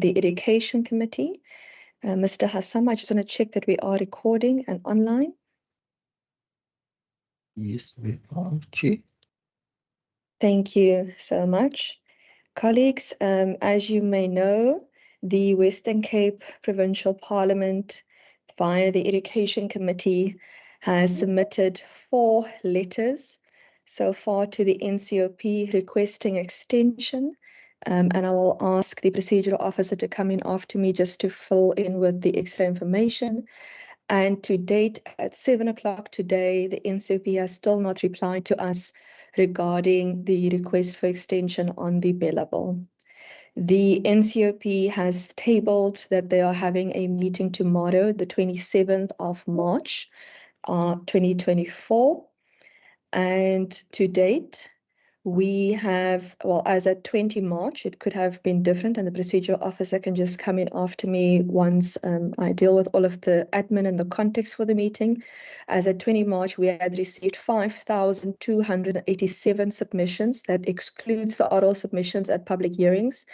on the Education Committee. Mr. Hassam, I just want to check that we are recording and online. Yes, we are, Chair. Thank you so much. Colleagues, as you may know, the Western Cape Provincial Parliament, via the Education Committee, has submitted 4 letters so far to the NCOP requesting extension. And I will ask the procedural officer to come in after me just to fill in with the extra information. And to date, at 7 o'clock today, the NCOP has still not replied to us regarding the request for extension on the billable. The NCOP has tabled that they are having a meeting tomorrow, the 27th of March, 2024. And to date, we have, well, as at 20 March, it could have been different, and the procedural officer can just come in after me once I deal with all of the admin and the context for the meeting. As at 20 March, we had received 5,287 submissions. That excludes the oral submissions at public hearings.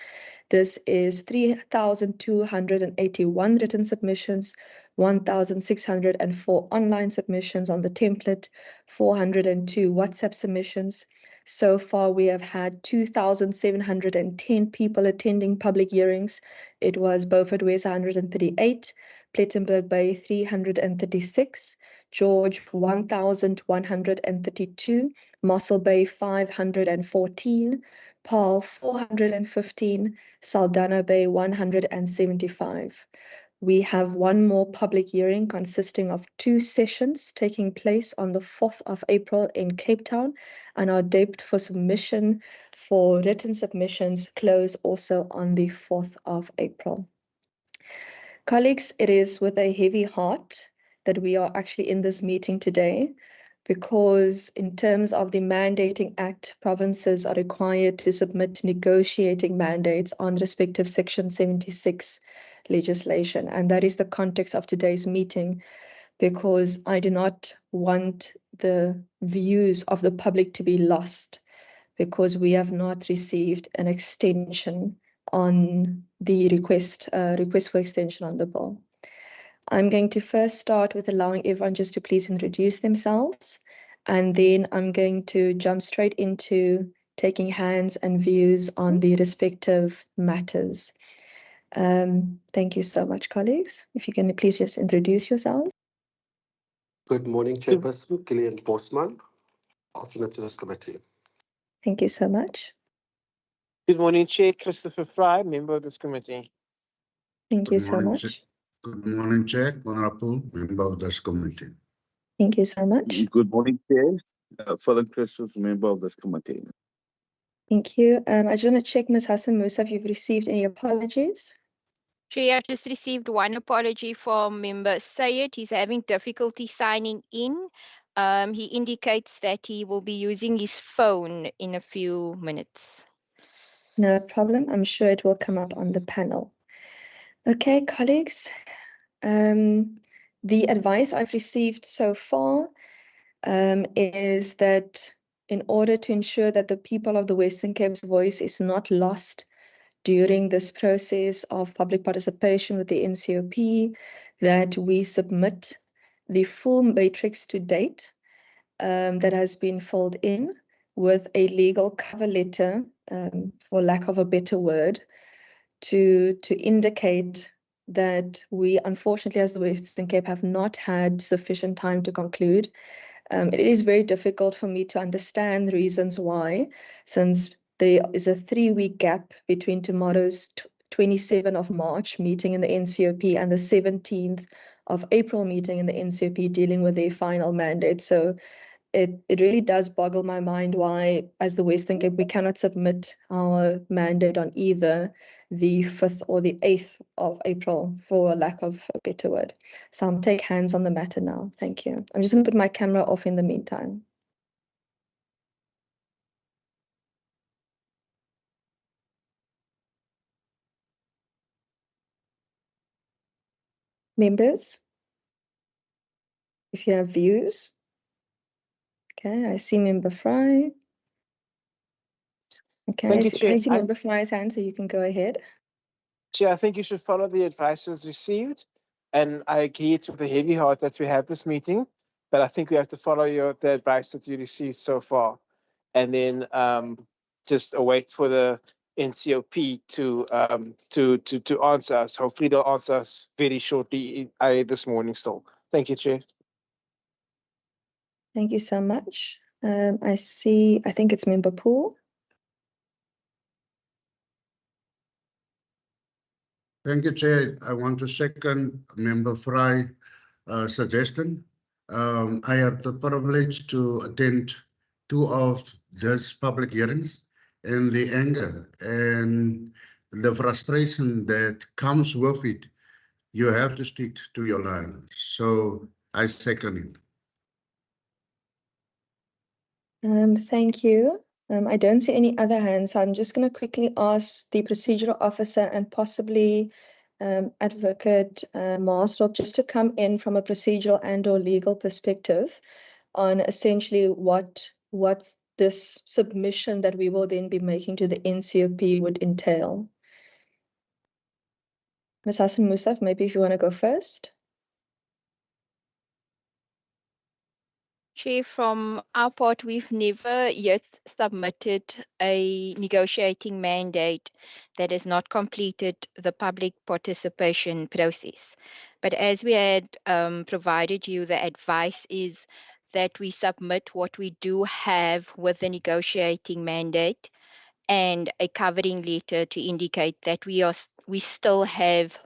This is 3,281 written submissions, 1,604 online submissions on the template, 402 WhatsApp submissions. So far, we have had 2,710 people attending public hearings. It was Beaufort West 138, Plettenberg Bay 336, George 1,132, Mossel Bay 514, Paarl 415, Saldanha Bay 175. We have one more public hearing consisting of 2 sessions taking place on the 4th of April in Cape Town, and our date for submission for written submissions close also on the 4th of April. Colleagues, it is with a heavy heart that we are actually in this meeting today, because in terms of the Mandating Act, provinces are required to submit negotiating mandates on respective Section 76 legislation. And that is the context of today's meeting, because I do not want the views of the public to be lost, because we have not received an extension on the request for extension on the bill. I'm going to first start with allowing everyone just to please introduce themselves, and then I'm going to jump straight into taking hands and views on the respective matters. Thank you so much, colleagues. If you can please just introduce yourselves. Good morning, Chairperson Gillian Postman, alternate to this committee. Thank you so much. Good morning, Chair. Christopher Fry, member of this committee. Thank you so much. Good morning, Chair. Honorable member of this committee. Thank you so much. Good morning, Chair. Philip Christus, member of this committee. Thank you. I just want to check, Ms. Hassan Musa, if you've received any apologies. Chair, I've just received one apology from member Sayed. He's having difficulty signing in. He indicates that he will be using his phone in a few minutes. No problem. I'm sure it will come up on the panel. Okay, colleagues. The advice I've received so far is that in order to ensure that the people of the Western Cape's voice is not lost during this process of public participation with the NCOP, that we submit the full matrix to date that has been filled in with a legal cover letter, for lack of a better word, to indicate that we, unfortunately, as the Western Cape, have not had sufficient time to conclude. It is very difficult for me to understand the reasons why, since there is a 3-week gap between tomorrow's 27th of March meeting in the NCOP and the 17th of April meeting in the NCOP dealing with their final mandate. So it really does boggle my mind why, as the Western Cape, we cannot submit our mandate on either the 5th or the 8th of April, for lack of a better word. So I'll take hands on the matter now. Thank you. I'm just going to put my camera off in the meantime. Members, if you have views. Okay, I see Member Fry. Okay, I see Member Fry's hand, so you can go ahead. Chair, I think you should follow the advices received. And I agree it's with a heavy heart that we have this meeting, but I think we have to follow the advice that you received so far. And then just await for the NCOP to answer us. Hopefully they'll answer us very shortly this morning still. Thank you, Chair. Thank you so much. I think it's Member Poole. Thank you, Chair. I want to second Member Fry's suggestion. I have the privilege to attend 2 of these public hearings, and the anger and the frustration that comes with it, you have to stick to your line. So I second it. Thank you. I don't see any other hands, so I'm just going to quickly ask the procedural officer and possibly Advocate Marsdorp just to come in from a procedural and/or legal perspective on essentially what this submission that we will then be making to the NCOP would entail. Ms. Hassan Musaf, maybe if you want to go first. Chair, from our part, we've never yet submitted a negotiating mandate that has not completed the public participation process. But as we had provided you, the advice is that we submit what we do have with the negotiating mandate and a covering letter to indicate that we still have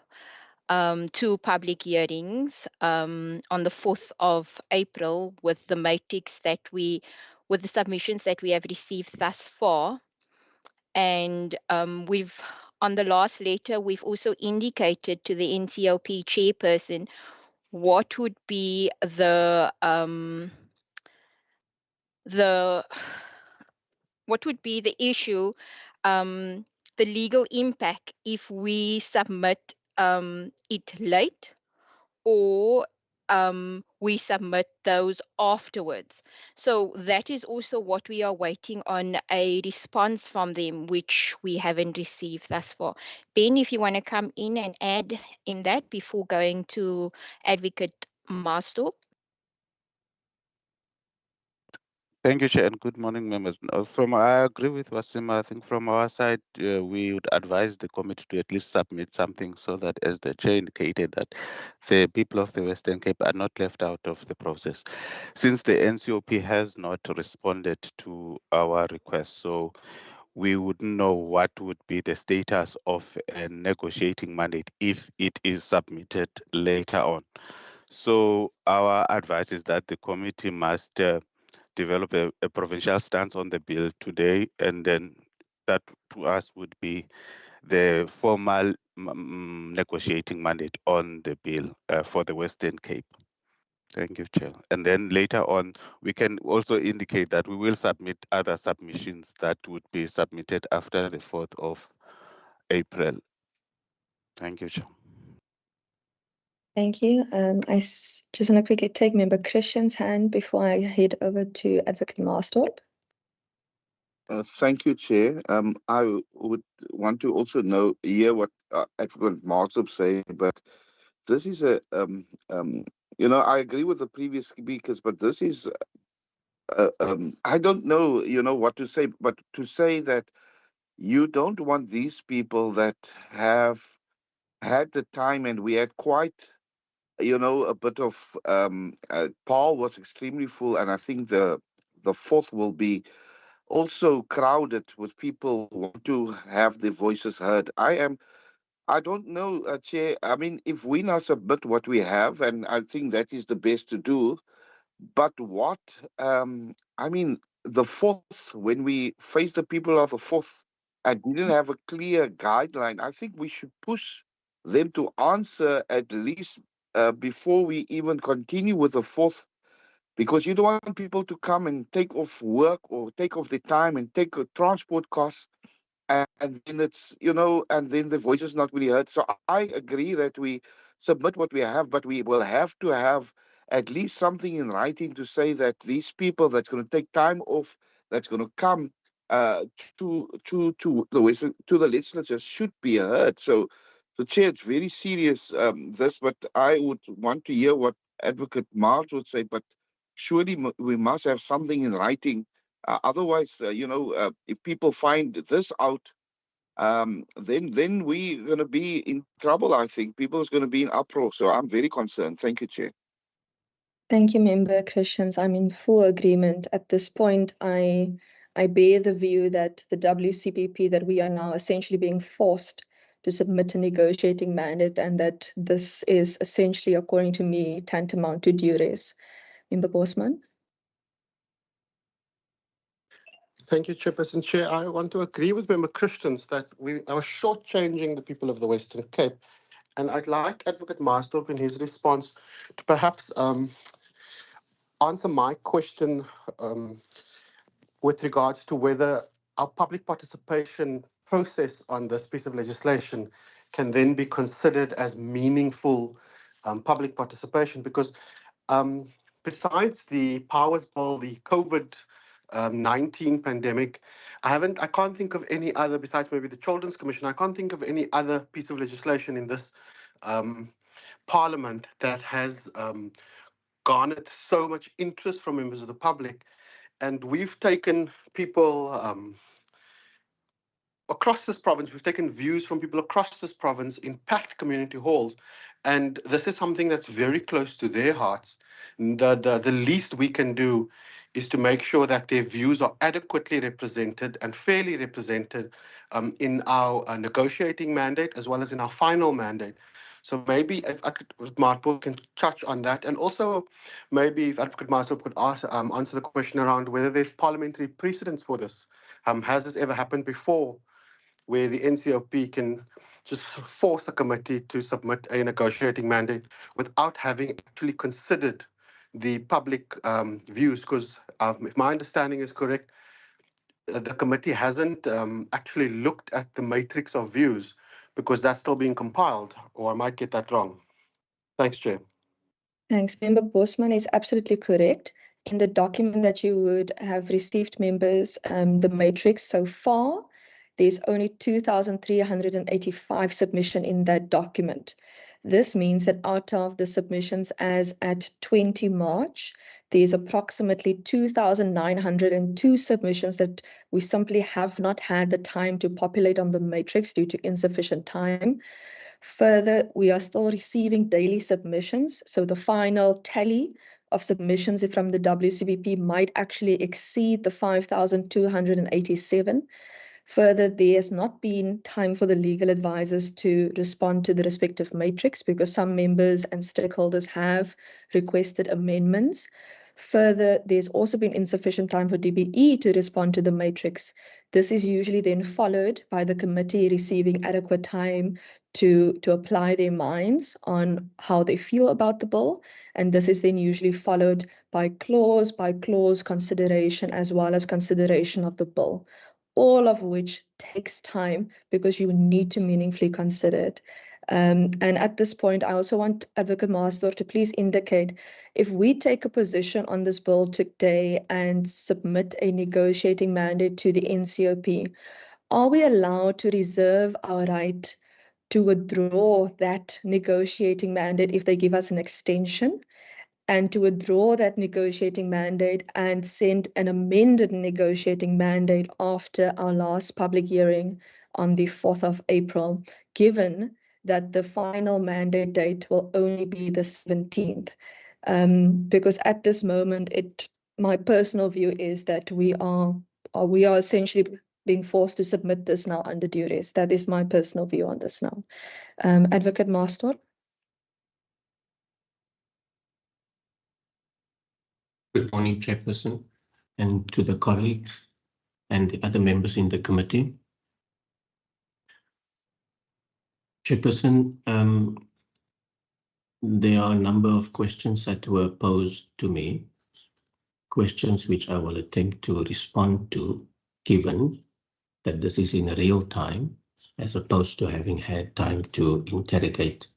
2 public hearings on the 4th of April with the with the submissions that we have received thus far. And on the last letter, we've also indicated to the NCOP chairperson what would be the issue, the legal impact if we submit it late or we submit those afterwards. So that is also what we are waiting on, a response from them, which we haven't received thus far. Ben, if you want to come in and add in that before going to Advocate Marsdorp. Thank you, Chair, and good morning, members. I agree with Wasima. I think from our side, we would advise the committee to at least submit something so that, as the Chair indicated, that the people of the Western Cape are not left out of the process. Since the NCOP has not responded to our request, so we wouldn't know what would be the status of a negotiating mandate if it is submitted later on. So our advice is that the committee must develop a provincial stance on the bill today, and then that to us would be the formal negotiating mandate on the bill for the Western Cape. Thank you, Chair. And then later on, we can also indicate that we will submit other submissions that would be submitted after the 4th of April. Thank you, Chair. Thank you. I just want to quickly take Member Christian's hand before I head over to Advocate Marsdorp. Thank you, Chair. I would want to also hear what Advocate Marsdorp say, but this is I agree with the previous speakers, but this is, I don't know, what to say, but to say that you don't want these people that have had the time, and we had quite, a bit of, Paul was extremely full, and I think the 4th will be also crowded with people who want to have their voices heard. I don't know, Chair. I mean, if we now submit what we have, and I think that is the best to do, but the 4th, when we face the people of the 4th and didn't have a clear guideline, I think we should push them to answer at least before we even continue with the 4th, because you don't want people to come and take off work or take off their time and take transport costs, and then and then the voice is not really heard. So I agree that we submit what we have, but we will have to have at least something in writing to say that these people that's going to take time off, that's going to come to the legislatures should be heard. So So, Chair, it's very serious, this, but I would want to hear what Advocate March would say, but surely we must have something in writing. Otherwise, if people find this out, then we're going to be in trouble, I think. People is going to be in uproar. So I'm very concerned. Thank you, Chair. Thank you, Member Christians. I'm in full agreement. At this point, I bear the view that the WCPP, that we are now essentially being forced to submit a negotiating mandate, and that this is essentially, according to me, tantamount to duress. Member Bosman? Thank you, Chairperson. Chair, I want to agree with Member Christians that we are shortchanging the people of the Western Cape. And I'd like Advocate Marstorp in his response to perhaps answer my question with regards to whether our public participation process on this piece of legislation can then be considered as meaningful public participation, because besides the Powers Bill, the COVID-19 pandemic, I can't think of any other, besides maybe the Children's Commission, I can't think of any other piece of legislation in this Parliament that has garnered so much interest from members of the public. And we've taken people across this province, we've taken views from people across this province in packed community halls. And this is something that's very close to their hearts. The least we can do is to make sure that their views are adequately represented and fairly represented in our negotiating mandate as well as in our final mandate. So maybe if Advocate Marstorp can touch on that, and also maybe if Advocate Marstorp could answer the question around whether there's parliamentary precedence for this. Has this ever happened before, where the NCOP can just force a committee to submit a negotiating mandate without having actually considered the public views? Because if my understanding is correct, the committee hasn't actually looked at the matrix of views, because that's still being compiled, or I might get that wrong. Thanks, Chair. Thanks. Member Bosman is absolutely correct. In the document that you would have received, members, the matrix so far, there's only 2,385 submission in that document. This means that out of the submissions as at 20 March, there's approximately 2,902 submissions that we simply have not had the time to populate on the matrix due to insufficient time. Further, we are still receiving daily submissions, so the final tally of submissions from the WCPP might actually exceed the 5,287. Further, there has not been time for the legal advisors to respond to the respective matrix, because some members and stakeholders have requested amendments. Further, there's also been insufficient time for DBE to respond to the matrix. This is usually then followed by the committee receiving adequate time to apply their minds on how they feel about the bill. And this is then usually followed by clause consideration, as well as consideration of the bill, all of which takes time because you need to meaningfully consider it. And at this point, I also want Advocate Marstorp to please indicate, if we take a position on this bill today and submit a negotiating mandate to the NCOP, are we allowed to reserve our right to withdraw that negotiating mandate if they give us an extension, and to withdraw that negotiating mandate and send an amended negotiating mandate after our last public hearing on the 4th of April, given that the final mandate date will only be the 17th? Because at this moment, my personal view is that we are essentially being forced to submit this now under duress. That is my personal view on this now. Advocate Marstorp. Good morning, Chairperson, and to the colleagues and the other members in the committee. Chairperson, there are a number of questions that were posed to me, questions which I will attempt to respond to, given that this is in real time, as opposed to having had time to interrogate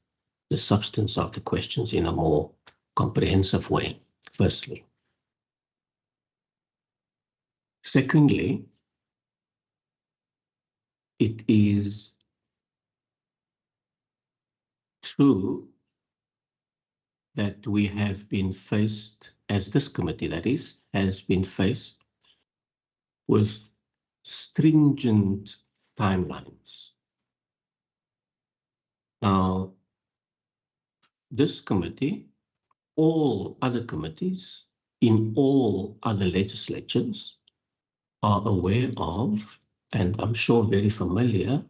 the substance of the questions in a more comprehensive way, firstly. Secondly, it is true that we have been faced, as this committee that is, has been faced with stringent timelines. Now, this committee, all other committees in all other legislatures are aware of, and I'm sure very familiar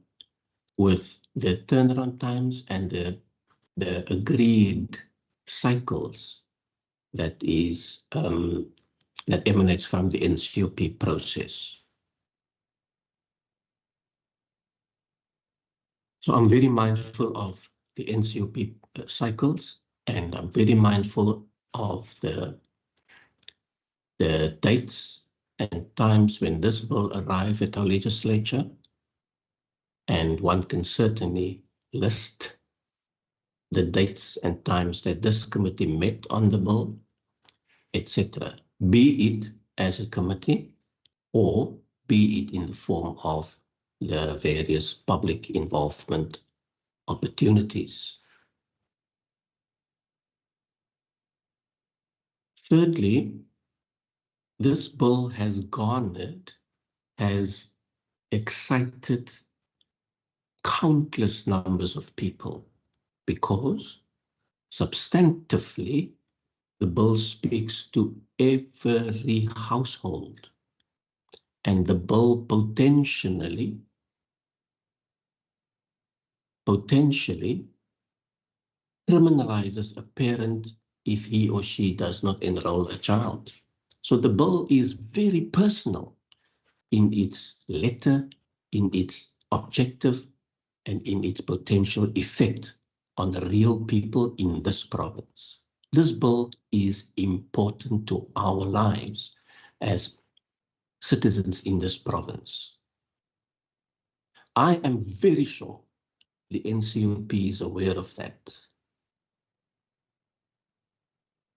with the turnaround times and the agreed cycles that is that emanates from the NCOP process. So I'm very mindful of the NCOP cycles, and I'm very mindful of the dates and times when this will arrive at our legislature. And one can certainly list the dates and times that this committee met on the bill, etc., be it as a committee or be it in the form of the various public involvement opportunities. Thirdly, this bill has excited countless numbers of people because substantively the bill speaks to every household, and the bill potentially criminalizes a parent if he or she does not enroll a child. So the bill is very personal in its letter, in its objective, and in its potential effect on the real people in this province. This bill is important to our lives as citizens in this province. I am very sure the NCOP is aware of that.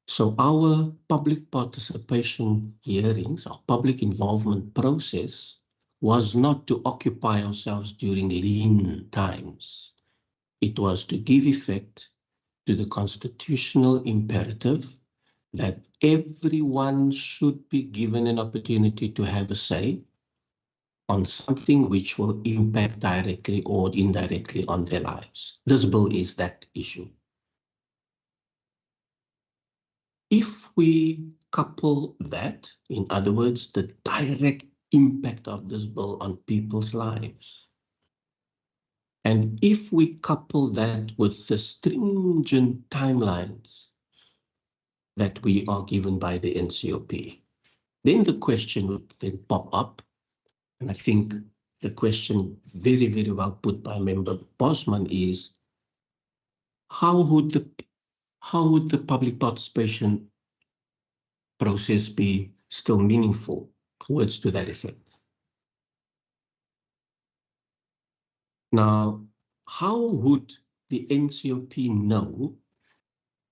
So our public participation hearings, our public involvement process was not to occupy ourselves during lean times. It was to give effect to the constitutional imperative that everyone should be given an opportunity to have a say on something which will impact directly or indirectly on their lives. This bill is that issue. If we couple that, in other words, the direct impact of this bill on people's lives, and if we couple that with the stringent timelines that we are given by the NCOP, then the question would then pop up, and I think the question very, very well put by Member Bosman is, how would the public participation process be still meaningful? Words to that effect. Now, how would the NCOP know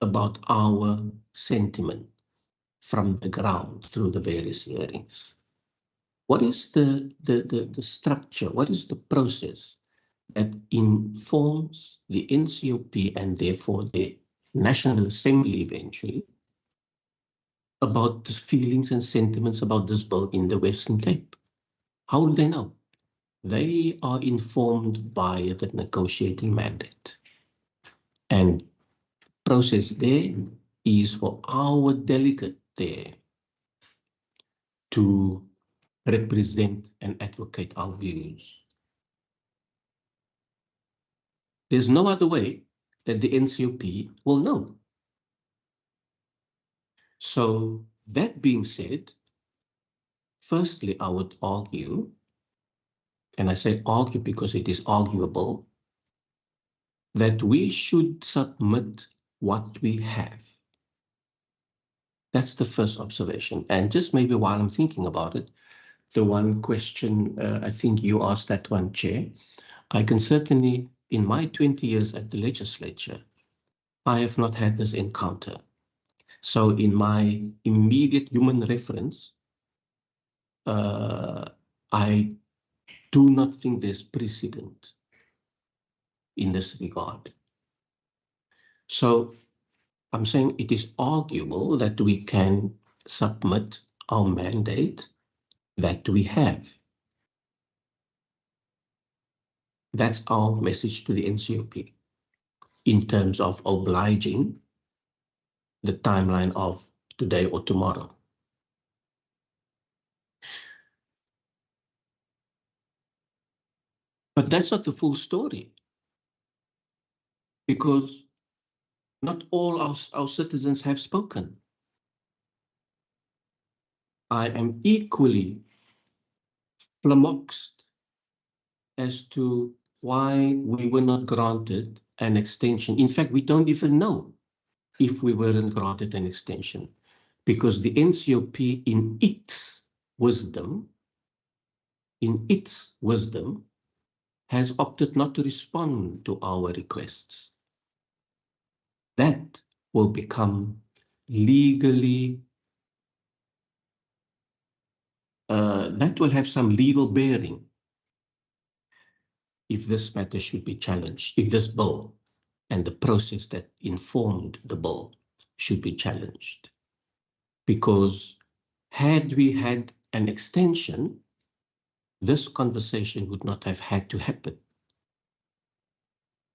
about our sentiment from the ground through the various hearings? What is the structure? What is the process that informs the NCOP and therefore the National Assembly eventually about the feelings and sentiments about this bill in the Western Cape? How do they know? They are informed by the negotiating mandate. And the process there is for our delegate there to represent and advocate our views. There's no other way that the NCOP will know. So that being said, firstly, I would argue, and I say argue because it is arguable, that we should submit what we have. That's the first observation. And just maybe while I'm thinking about it, the one question, I think you asked that one, Chair. I can certainly, in my 20 years at the legislature, I have not had this encounter. So in my immediate human reference, I do not think there's precedent in this regard. So I'm saying it is arguable that we can submit our mandate that we have. That's our message to the NCOP in terms of obliging the timeline of today or tomorrow. But that's not the full story, because not all our citizens have spoken. I am equally flummoxed as to why we were not granted an extension. In fact, we don't even know if we weren't granted an extension, because the NCOP in its wisdom, has opted not to respond to our requests. That will become legally, that will have some legal bearing if this matter should be challenged, if this bill and the process that informed the bill should be challenged. Because had we had an extension, this conversation would not have had to happen.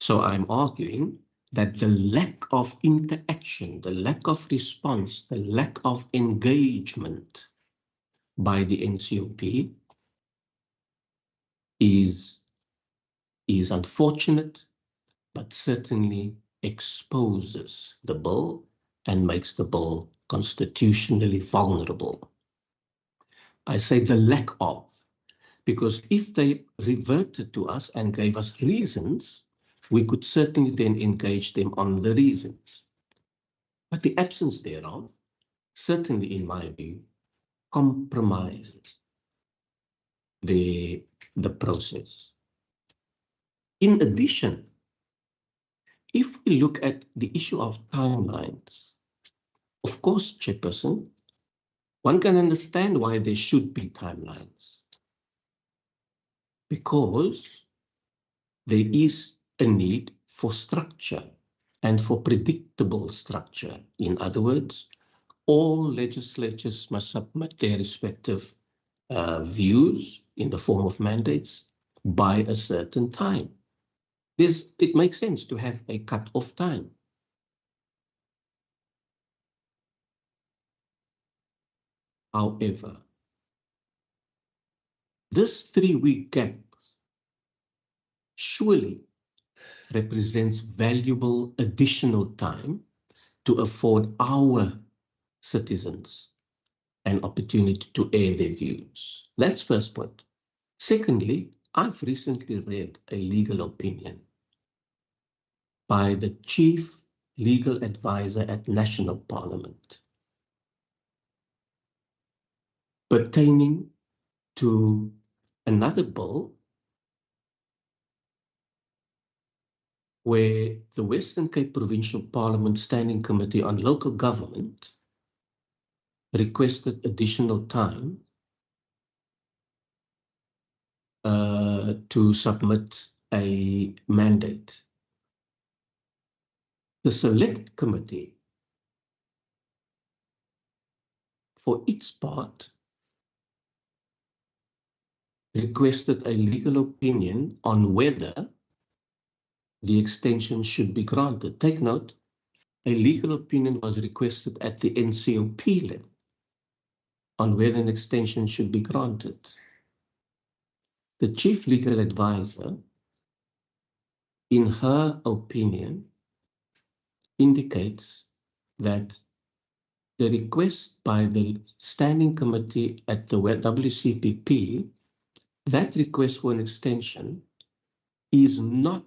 So I'm arguing that the lack of interaction, the lack of response, the lack of engagement by the NCOP is unfortunate, but certainly exposes the bill and makes the bill constitutionally vulnerable. I say the lack of, because if they reverted to us and gave us reasons, we could certainly then engage them on the reasons. But the absence thereof, certainly in my view, compromises the process. In addition, if we look at the issue of timelines, of course, Chairperson, one can understand why there should be timelines, because there is a need for structure and for predictable structure. In other words, all legislatures must submit their respective views in the form of mandates by a certain time. It makes sense to have a cut-off time. However, this 3-week gap surely represents valuable additional time to afford our citizens an opportunity to air their views. That's first point. Secondly, I've recently read a legal opinion by the Chief Legal Advisor at National Parliament pertaining to another bill where the Western Cape Provincial Parliament Standing Committee on Local Government requested additional time to submit a mandate. The Select Committee, for its part, requested a legal opinion on whether the extension should be granted. Take note, a legal opinion was requested at the NCOP level on whether an extension should be granted. The Chief Legal Advisor, in her opinion, indicates that the request by the Standing Committee at the WCPP, that request for an extension is not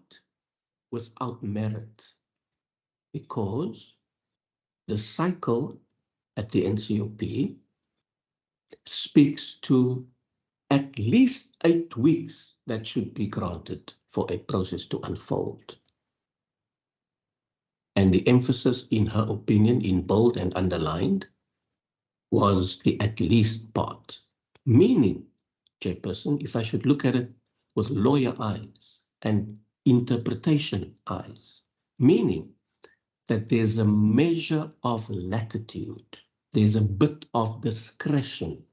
without merit, because the cycle at the NCOP speaks to at least 8 weeks that should be granted for a process to unfold. And the emphasis in her opinion, in bold and underlined, was the at least part. Meaning, Chairperson, if I should look at it with lawyer eyes and interpretation eyes, meaning that there's a measure of latitude, there's a bit of discretion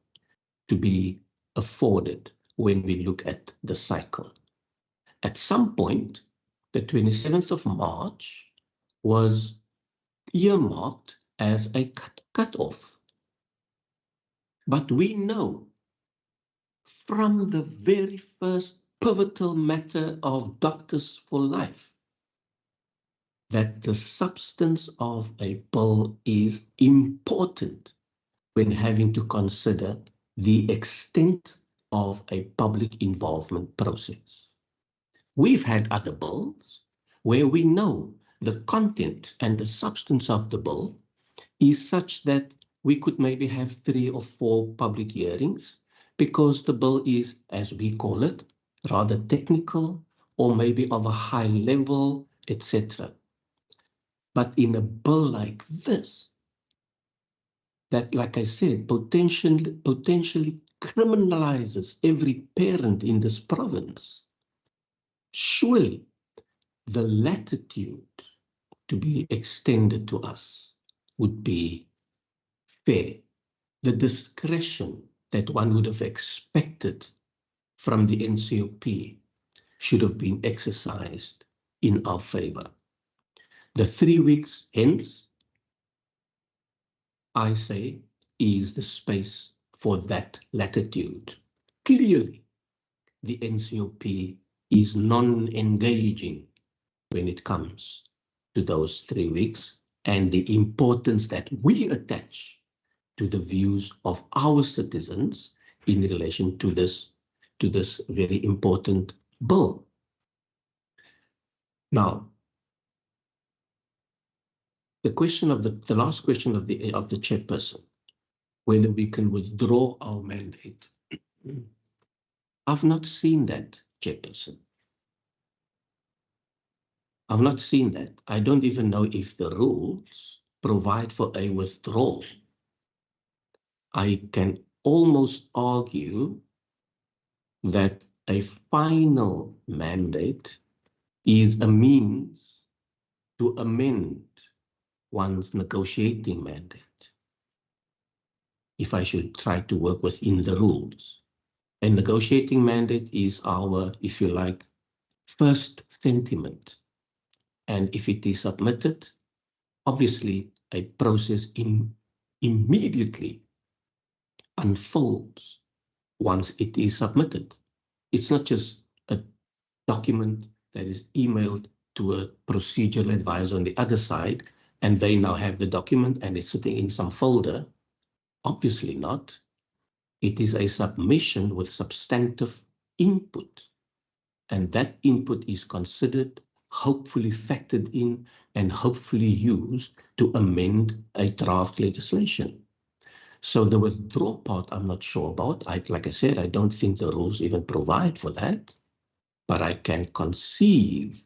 to be afforded when we look at the cycle. At some point, the 27th of March was earmarked as a cutoff. But we know from the very first pivotal matter of Doctors for Life that the substance of a bill is important when having to consider the extent of a public involvement process. We've had other bills where we know the content and the substance of the bill is such that we could maybe have 3 or 4 public hearings because the bill is, as we call it, rather technical or maybe of a high level, etc. But in a bill like this, that, like I said, potentially criminalizes every parent in this province, surely the latitude to be extended to us would be fair. The discretion that one would have expected from the NCOP should have been exercised in our favor. The 3 weeks hence, I say, is the space for that latitude. Clearly, the NCOP is non-engaging when it comes to those 3 weeks and the importance that we attach to the views of our citizens in relation to this very important bill. Now, the question of the last question of the chairperson, whether we can withdraw our mandate. I've not seen that, chairperson. I've not seen that. I don't even know if the rules provide for a withdrawal. I can almost argue that a final mandate is a means to amend one's negotiating mandate, if I should try to work within the rules. A negotiating mandate is our, if you like, first sentiment. And if it is submitted, obviously a process immediately unfolds once it is submitted. It's not just a document that is emailed to a procedural advisor on the other side, and they now have the document and it's sitting in some folder. Obviously not. It is a submission with substantive input, and that input is considered, hopefully factored in, and hopefully used to amend a draft legislation. So the withdrawal part, I'm not sure about. Like I said, I don't think the rules even provide for that, but I can conceive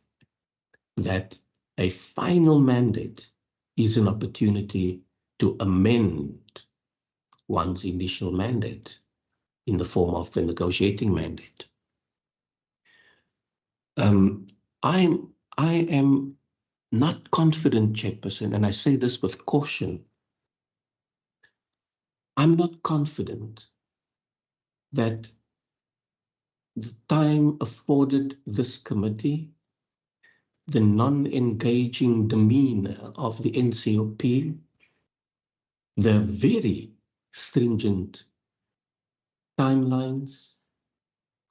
that a final mandate is an opportunity to amend one's initial mandate in the form of the negotiating mandate. I am not confident, chairperson, and I say this with caution. I'm not confident that the time afforded this committee, the non-engaging demeanor of the NCOP, the very stringent timelines,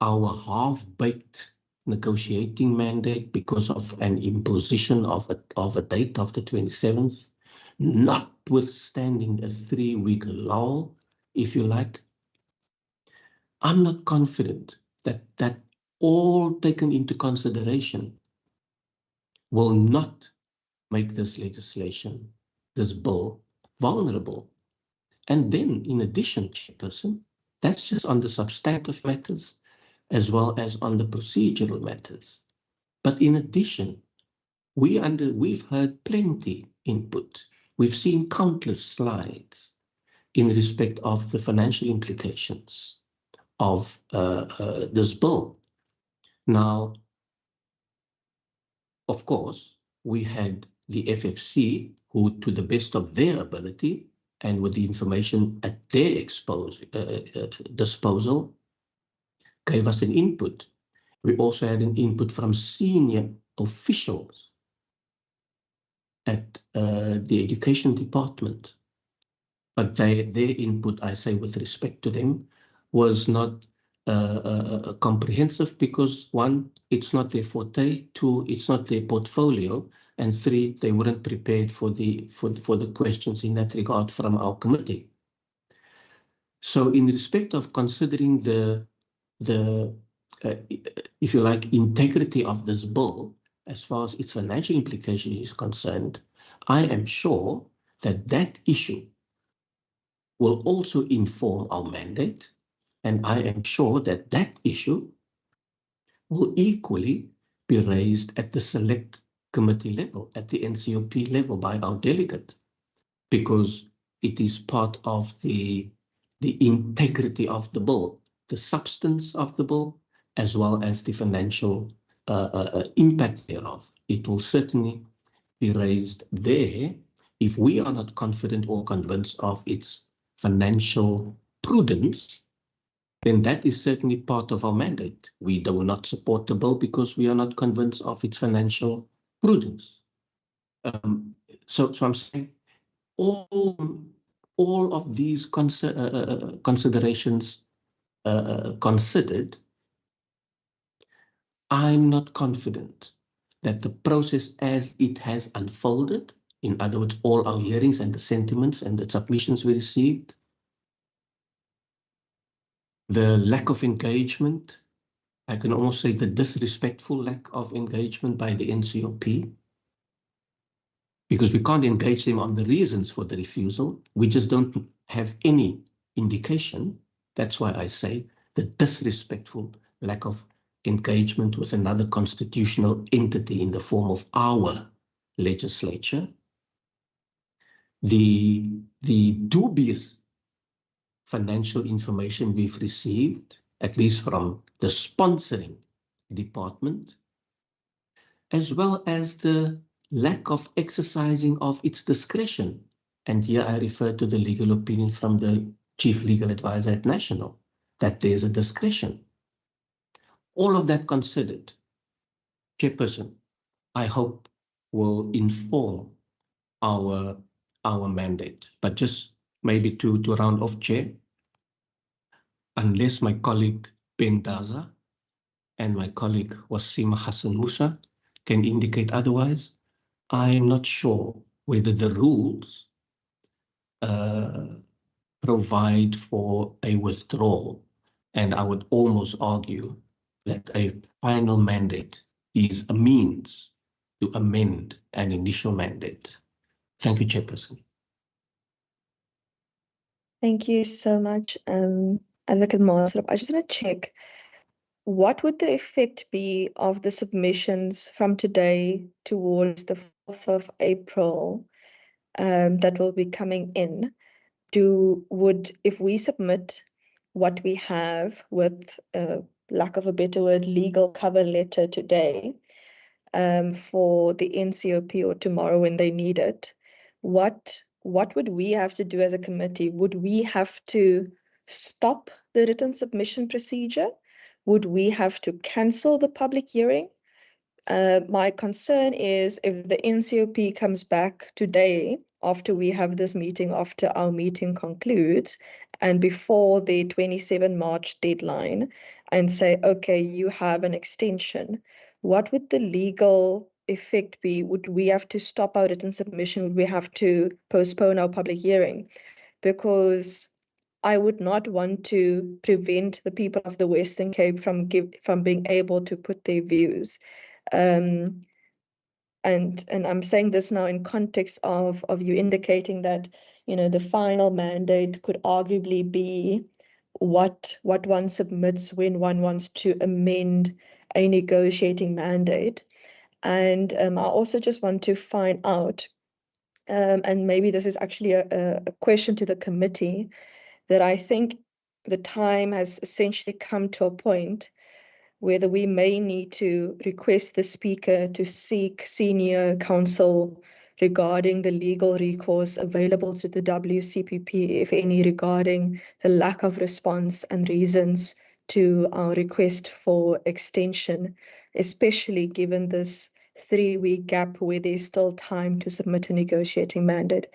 our half-baked negotiating mandate because of an imposition of a date of the 27th, notwithstanding a 3-week lull, if you like. I'm not confident that all taken into consideration will not make this legislation, this bill, vulnerable. And then, in addition, chairperson, that's just on the substantive matters as well as on the procedural matters. But in addition, we've heard plenty input. We've seen countless slides in respect of the financial implications of this bill. Now, of course, we had the FFC, who to the best of their ability and with the information at their disposal, gave us an input. We also had an input from senior officials at the education department. But their input, I say with respect to them, was not comprehensive because one, it's not their forte, two, it's not their portfolio, and three, they weren't prepared for the questions in that regard from our committee. So in respect of considering the if you like, integrity of this bill, as far as its financial implication is concerned, I am sure that that issue will also inform our mandate, and I am sure that that issue will equally be raised at the select committee level, at the NCOP level by our delegate, because it is part of the integrity of the bill, the substance of the bill, as well as the financial impact thereof. It will certainly be raised there if we are not confident or convinced of its financial prudence, then that is certainly part of our mandate. We do not support the bill because we are not convinced of its financial prudence. So I'm saying all of these considerations considered, I'm not confident that the process as it has unfolded, in other words, all our hearings and the sentiments and the submissions we received, the lack of engagement, I can almost say the disrespectful lack of engagement by the NCOP, because we can't engage them on the reasons for the refusal. We just don't have any indication. That's why I say the disrespectful lack of engagement with another constitutional entity in the form of our legislature, the dubious financial information we've received, at least from the sponsoring department, as well as the lack of exercising of its discretion. And here I refer to the legal opinion from the Chief Legal Advisor at National, that there's a discretion. All of that considered, Chairperson, I hope will inform our mandate. But just maybe to round off, Chair, unless my colleague Ben Daza and my colleague Wasima Hassan Musa can indicate otherwise, I'm not sure whether the rules provide for a withdrawal. And I would almost argue that a final mandate is a means to amend an initial mandate. Thank you, Chairperson. Thank you so much, Advocate Maasrop. I just want to check, what would the effect be of the submissions from today towards the 4th of April that will be coming in? If we submit what we have with, lack of a better word, legal cover letter today for the NCOP or tomorrow when they need it, what would we have to do as a committee? Would we have to stop the written submission procedure? Would we have to cancel the public hearing? My concern is if the NCOP comes back today after we have this meeting, after our meeting concludes, and before the 27 March deadline, and say, okay, you have an extension, what would the legal effect be? Would we have to stop our written submission? Would we have to postpone our public hearing? Because I would not want to prevent the people of the Western Cape from being able to put their views. And I'm saying this now in context of you indicating that, you know, the final mandate could arguably be what one submits when one wants to amend a negotiating mandate. And I also just want to find out, and maybe this is actually a question to the committee, that I think the time has essentially come to a point whether we may need to request the Speaker to seek senior counsel regarding the legal recourse available to the WCPP, if any, regarding the lack of response and reasons to our request for extension, especially given this 3-week gap where there's still time to submit a negotiating mandate.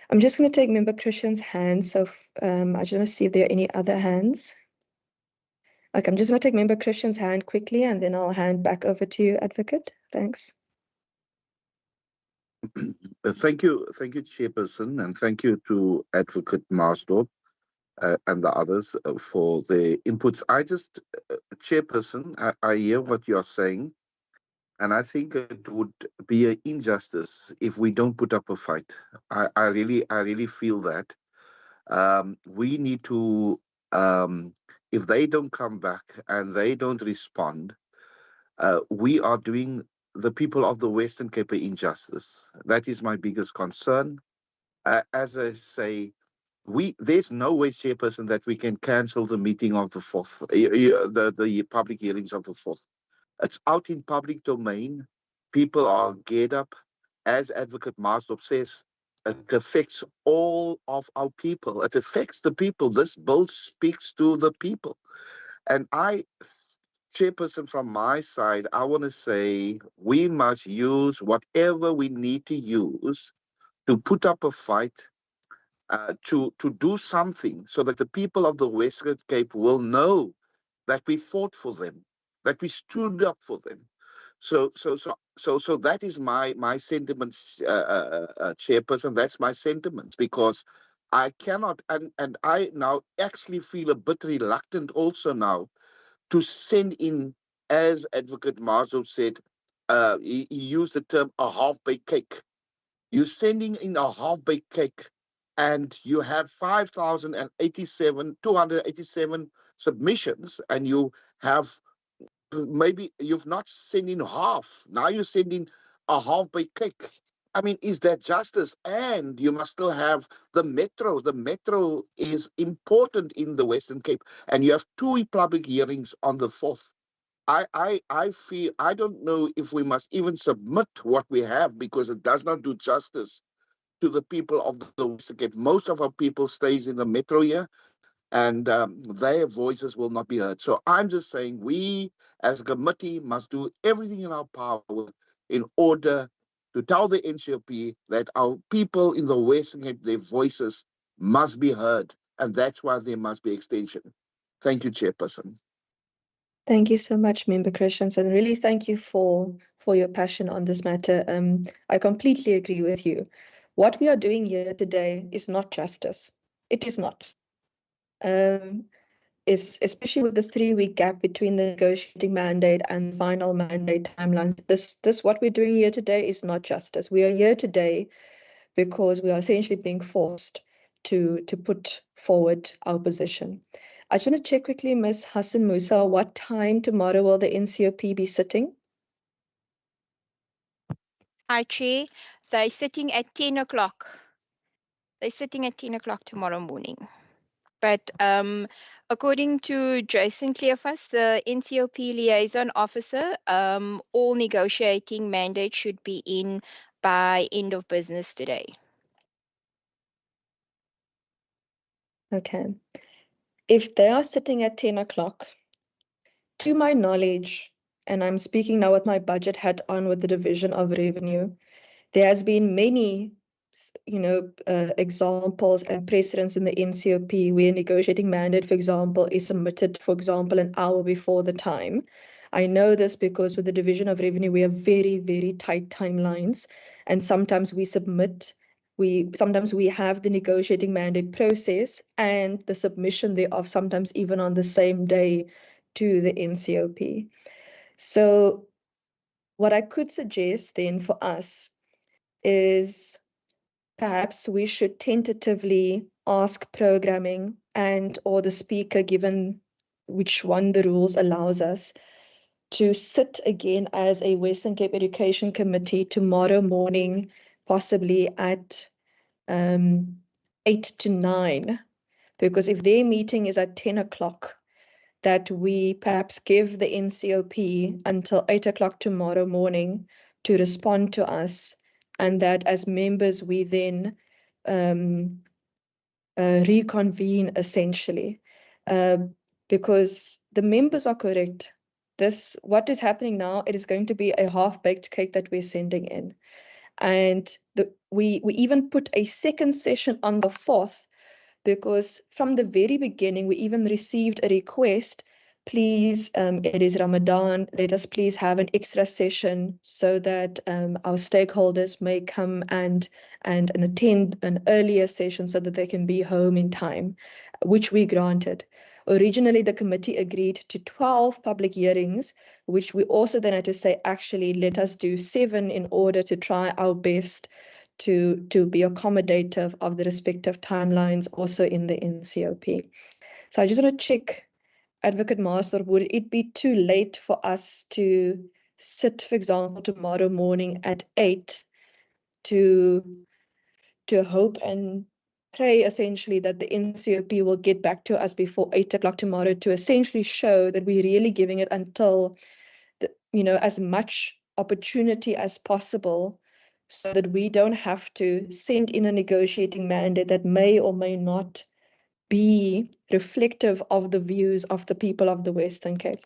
I'm just going to take Member Christian's hand. So I just want to see if there are any other hands. Okay, I'm just going to take Member Christian's hand quickly, and then I'll hand back over to you, Advocate. Thanks. Thank you, Chairperson, and thank you to Advocate Marsdorp and the others for their inputs. Chairperson, I hear what you're saying, and I think it would be an injustice if we don't put up a fight. I really feel that. We need to, if they don't come back and they don't respond, we are doing the people of the Western Cape an injustice. That is my biggest concern. As I say, there's no way, Chairperson, that we can cancel the meeting of the 4th, the public hearings of the 4th. It's out in public domain. People are geared up. As Advocate Marsdorp says, it affects all of our people. It affects the people. This bill speaks to the people. And Chairperson, from my side, I want to say we must use whatever we need to use to put up a fight, to do something so that the people of the Western Cape will know that we fought for them, that we stood up for them. So that is my sentiments, Chairperson. That's my sentiments, because I cannot, and I now actually feel a bit reluctant also now to send in, as Advocate Marsdorp said, he used the term a half-baked cake. You're sending in a half-baked cake, and you have 287 submissions, and you have maybe you've not sent in half. Now you're sending a half-baked cake. I mean, is that justice? And you must still have the metro. The metro is important in the Western Cape, and you have 2 public hearings on the 4th. I feel, I don't know if we must even submit what we have, because it does not do justice to the people of the Western Cape. Most of our people stays in the metro here, and their voices will not be heard. So I'm just saying, we as a committee must do everything in our power in order to tell the NCOP that our people in the Western Cape, their voices must be heard, and that's why there must be extension. Thank you, Chairperson. Thank you so much, Member Christians, and really thank you for your passion on this matter. I completely agree with you. What we are doing here today is not justice. It is not. Especially with the 3-week gap between the negotiating mandate and final mandate timelines. This what we're doing here today is not justice. We are here today because we are essentially being forced to put forward our position. I just want to check quickly, Ms. Hassan Musa, what time tomorrow will the NCOP be sitting? Hi, Chair. They're sitting at 10 o'clock. They're sitting at 10 o'clock tomorrow morning. But according to Jason Cleophas, the NCOP liaison officer, all negotiating mandates should be in by end of business today. Okay. If they are sitting at 10 o'clock, to my knowledge, and I'm speaking now with my budget hat on with the Division of Revenue, there has been many, examples and precedents in the NCOP where negotiating mandate, for example, is submitted, for example, an hour before the time. I know this because with the Division of Revenue, we have very, very tight timelines, and sometimes we have the negotiating mandate process and the submission thereof, sometimes even on the same day to the NCOP. So what I could suggest then for us is perhaps we should tentatively ask programming and or the speaker, given which one the rules allows us, to sit again as a Western Cape Education Committee tomorrow morning, possibly at 8 to 9, because if their meeting is at 10 o'clock, that we perhaps give the NCOP until 8 o'clock tomorrow morning to respond to us and that as members we then reconvene essentially, because the members are correct. What is happening now, it is going to be a half-baked cake that we're sending in. And we even put a second session on the 4th, because from the very beginning, we even received a request, please, it is Ramadan, let us please have an extra session so that our stakeholders may come and attend an earlier session so that they can be home in time, which we granted. Originally, the committee agreed to 12 public hearings, which we also then had to say, actually, let us do 7 in order to try our best to be accommodative of the respective timelines also in the NCOP. So I just want to check, Advocate Master, would it be too late for us to sit, for example, tomorrow morning at 8 to hope and pray essentially that the NCOP will get back to us before 8 o'clock tomorrow to essentially show that we're really giving it until as much opportunity as possible, so that we don't have to send in a negotiating mandate that may or may not be reflective of the views of the people of the Western Cape.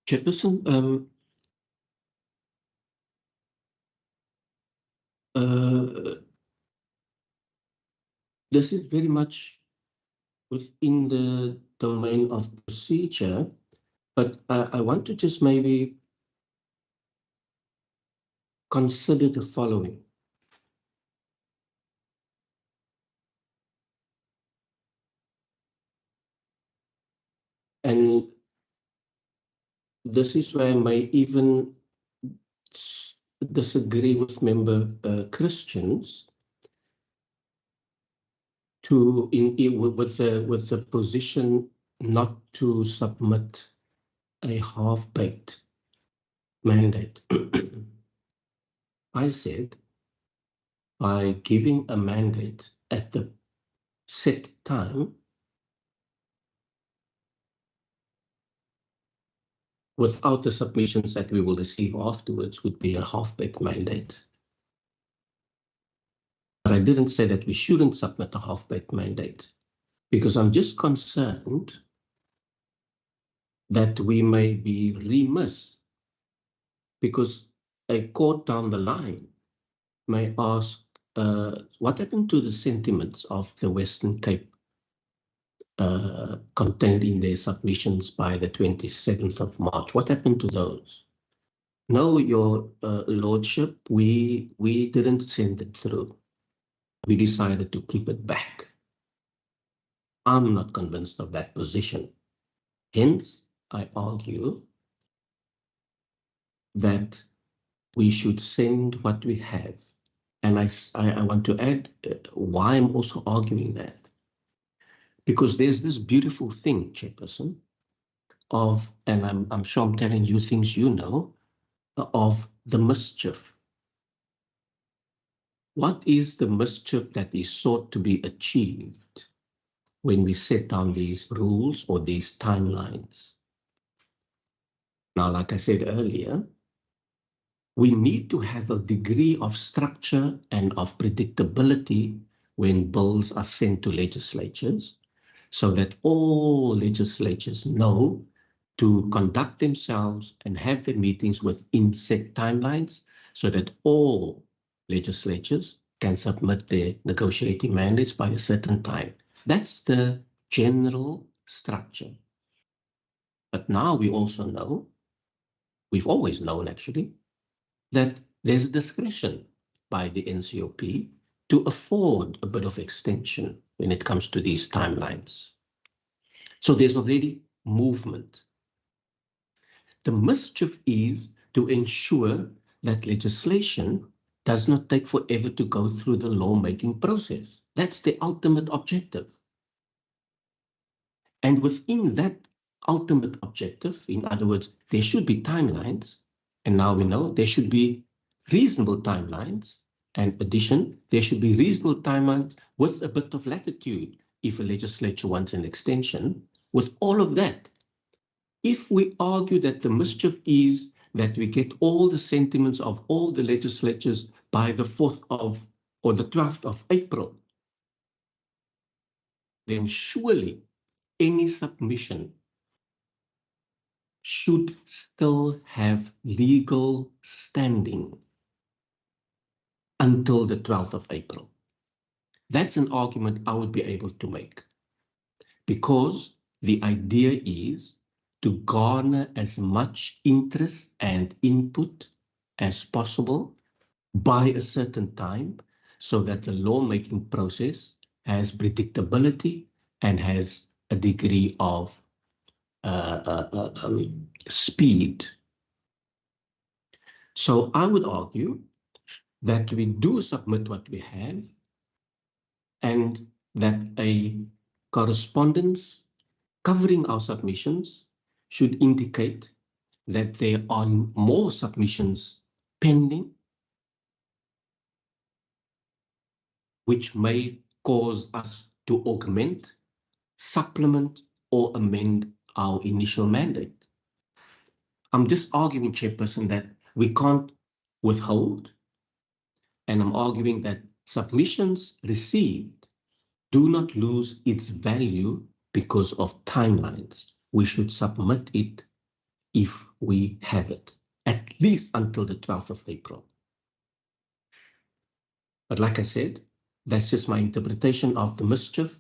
Chairperson, this is very much within the domain of procedure, but I want to just maybe consider the following. And this is where I may even disagree with member Christians with the position not to submit a half-baked mandate. I said, by giving a mandate at the set time, without the submissions that we will receive afterwards, would be a half-baked mandate. But I didn't say that we shouldn't submit a half-baked mandate, because I'm just concerned that we may be remiss, because a court down the line may ask, what happened to the sentiments of the Western Cape contained in their submissions by the 27th of March? What happened to those? No, Your Lordship, we didn't send it through. We decided to keep it back. I'm not convinced of that position. Hence, I argue that we should send what we have. And I want to add why I'm also arguing that. Because there's this beautiful thing, Chairperson, and I'm sure I'm telling you things you know, of the mischief. What is the mischief that is sought to be achieved when we set down these rules or these timelines? Now, like I said earlier, we need to have a degree of structure and of predictability when bills are sent to legislatures, so that all legislatures know to conduct themselves and have their meetings within set timelines, so that all legislatures can submit their negotiating mandates by a certain time. That's the general structure. But now we also know, we've always known actually, that there's a discretion by the NCOP to afford a bit of extension when it comes to these timelines. So there's already movement. The mischief is to ensure that legislation does not take forever to go through the lawmaking process. That's the ultimate objective. And within that ultimate objective, in other words, there should be timelines, and now we know there should be reasonable timelines, and addition, there should be reasonable timelines with a bit of latitude if a legislature wants an extension. With all of that, if we argue that the mischief is that we get all the sentiments of all the legislatures by the 4th of or the 12th of April, then surely any submission should still have legal standing until the 12th of April. That's an argument I would be able to make, because the idea is to garner as much interest and input as possible by a certain time, so that the lawmaking process has predictability and has a degree of speed. So I would argue that we do submit what we have, and that a correspondence covering our submissions should indicate that there are more submissions pending, which may cause us to augment, supplement, or amend our initial mandate. I'm just arguing, Chairperson, that we can't withhold, and I'm arguing that submissions received do not lose its value because of timelines. We should submit it if we have it, at least until the 12th of April. But like I said, that's just my interpretation of the mischief.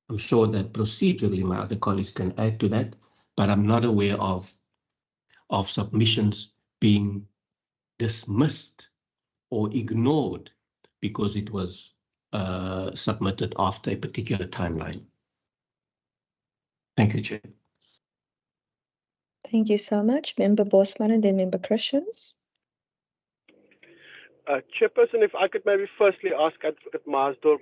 I'm sure that procedurally my other colleagues can add to that, but I'm not aware of submissions being dismissed or ignored because it was submitted after a particular timeline. Thank you, Chair. Thank you so much. Member Bosman and then Member Christians. Chairperson, if I could maybe firstly ask Advocate Maasdorp,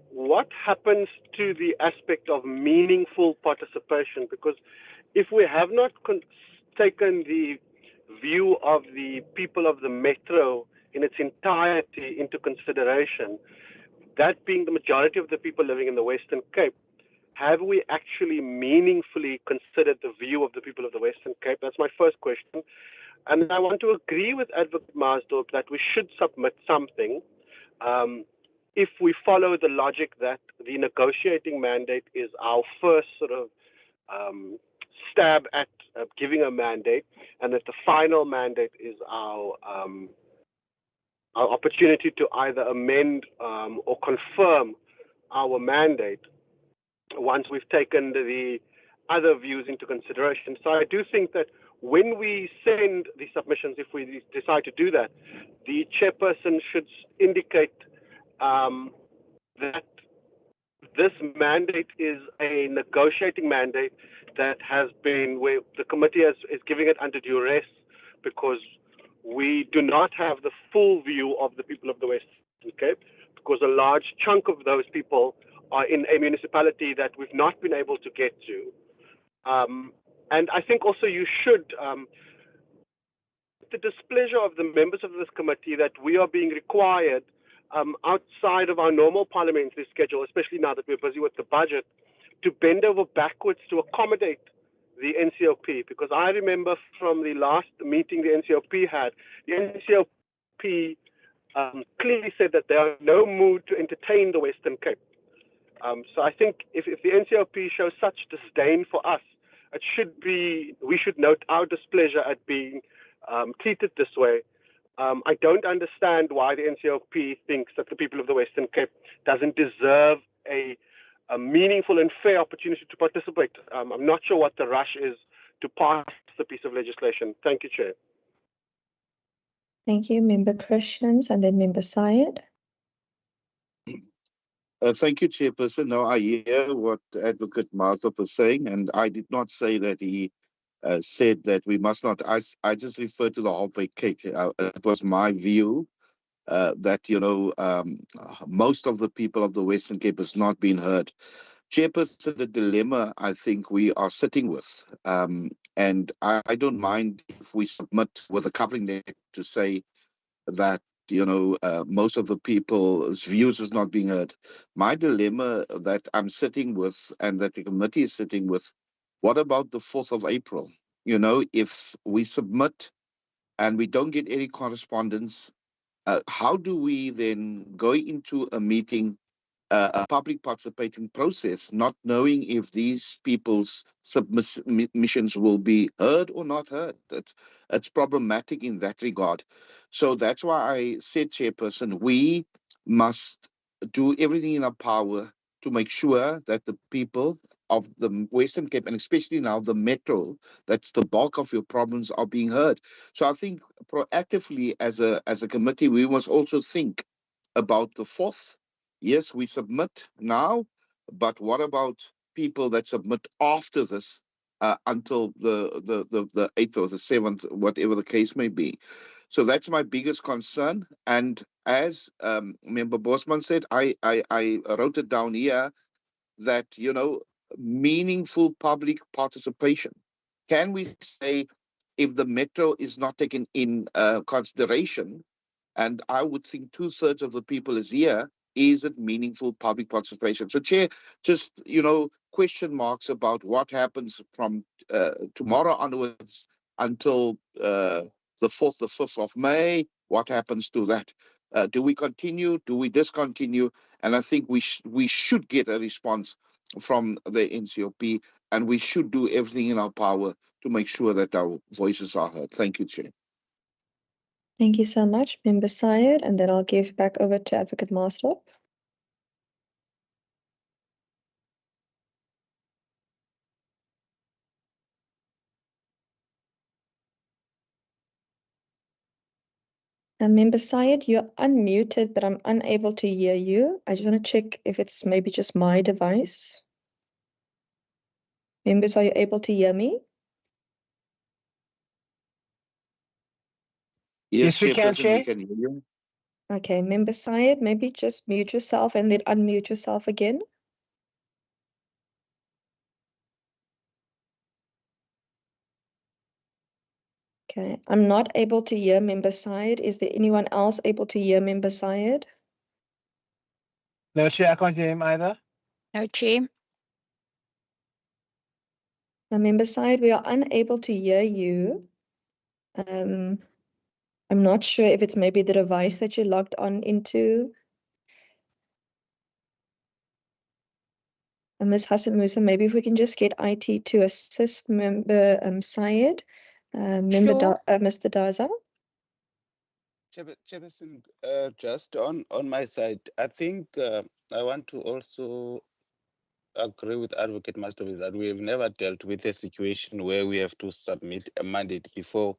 what happens to the aspect of meaningful participation? Because if we have not taken the view of the people of the metro in its entirety into consideration, that being the majority of the people living in the Western Cape, have we actually meaningfully considered the view of the people of the Western Cape? That's my first question. And I want to agree with Advocate Maasdorp that we should submit something if we follow the logic that the negotiating mandate is our first sort of stab at giving a mandate, and that the final mandate is our opportunity to either amend or confirm our mandate once we've taken the other views into consideration. So I do think that when we send the submissions, if we decide to do that, the chairperson should indicate that this mandate is a negotiating mandate that has been, where the committee is giving it under duress because we do not have the full view of the people of the Western Cape, because a large chunk of those people are in a municipality that we've not been able to get to. And I think also you should, the displeasure of the members of this committee that we are being required outside of our normal parliamentary schedule, especially now that we're busy with the budget, to bend over backwards to accommodate the NCOP. Because I remember from the last meeting the NCOP had, the NCOP clearly said that they are in no mood to entertain the Western Cape. So I think if the NCOP shows such disdain for us, it should be, we should note our displeasure at being treated this way. I don't understand why the NCOP thinks that the people of the Western Cape doesn't deserve a meaningful and fair opportunity to participate. I'm not sure what the rush is to pass the piece of legislation. Thank you, Chair. Thank you, Member Christians, and then Member Syed. Thank you, Chairperson. Now I hear what Advocate Maasdorp was saying, and I did not say that he said that we must not. I just referred to the halfway cake. It was my view that, you know, most of the people of the Western Cape has not been heard. Chairperson, the dilemma I think we are sitting with, and I don't mind if we submit with a covering letter to say that, you know, most of the people's views is not being heard. My dilemma that I'm sitting with and that the committee is sitting with, what about the 4th of April? You know, if we submit and we don't get any correspondence, how do we then go into a meeting, a public participating process, not knowing if these people's submissions will be heard or not heard? It's problematic in that regard. So that's why I said, Chairperson, we must do everything in our power to make sure that the people of the Western Cape, and especially now the Metro, that's the bulk of your problems, are being heard. So I think proactively as a committee, we must also think about the 4th. Yes, we submit now, but what about people that submit after this, until the 8th or the 7th, whatever the case may be? So that's my biggest concern. And as Member Bosman said, I wrote it down here that, meaningful public participation. Can we say if the Metro is not taken in consideration, and I would think 2/3 of the people is here, is it meaningful public participation? So, Chair, just, question marks about what happens from tomorrow onwards until the 4th, the 5th of May. What happens to that? Do we continue? Do we discontinue? And I think we should get a response from the NCOP, and we should do everything in our power to make sure that our voices are heard. Thank you, Chair. Thank you so much, Member Syed, and then I'll give back over to Advocate Marsdorp. Member Syed, you're unmuted, but I'm unable to hear you. I just want to check if it's maybe just my device. Members, are you able to hear me? Yes, we can, Chairperson, Chair. we can hear you. Okay, Member Syed, maybe just mute yourself and then unmute yourself again. Okay, I'm not able to hear Member Syed. Is there anyone else able to hear Member Syed? No, Chair, I can't hear him either. No, Chair. Now, Member Syed, we are unable to hear you. I'm not sure if it's maybe the device that you logged on into. Ms. Hassan Musa, maybe if we can just get IT to assist Member Syed. Sure. Mr. Daza. Chairperson, just on my side, I think I want to also agree with Advocate Master that we have never dealt with a situation where we have to submit a mandate before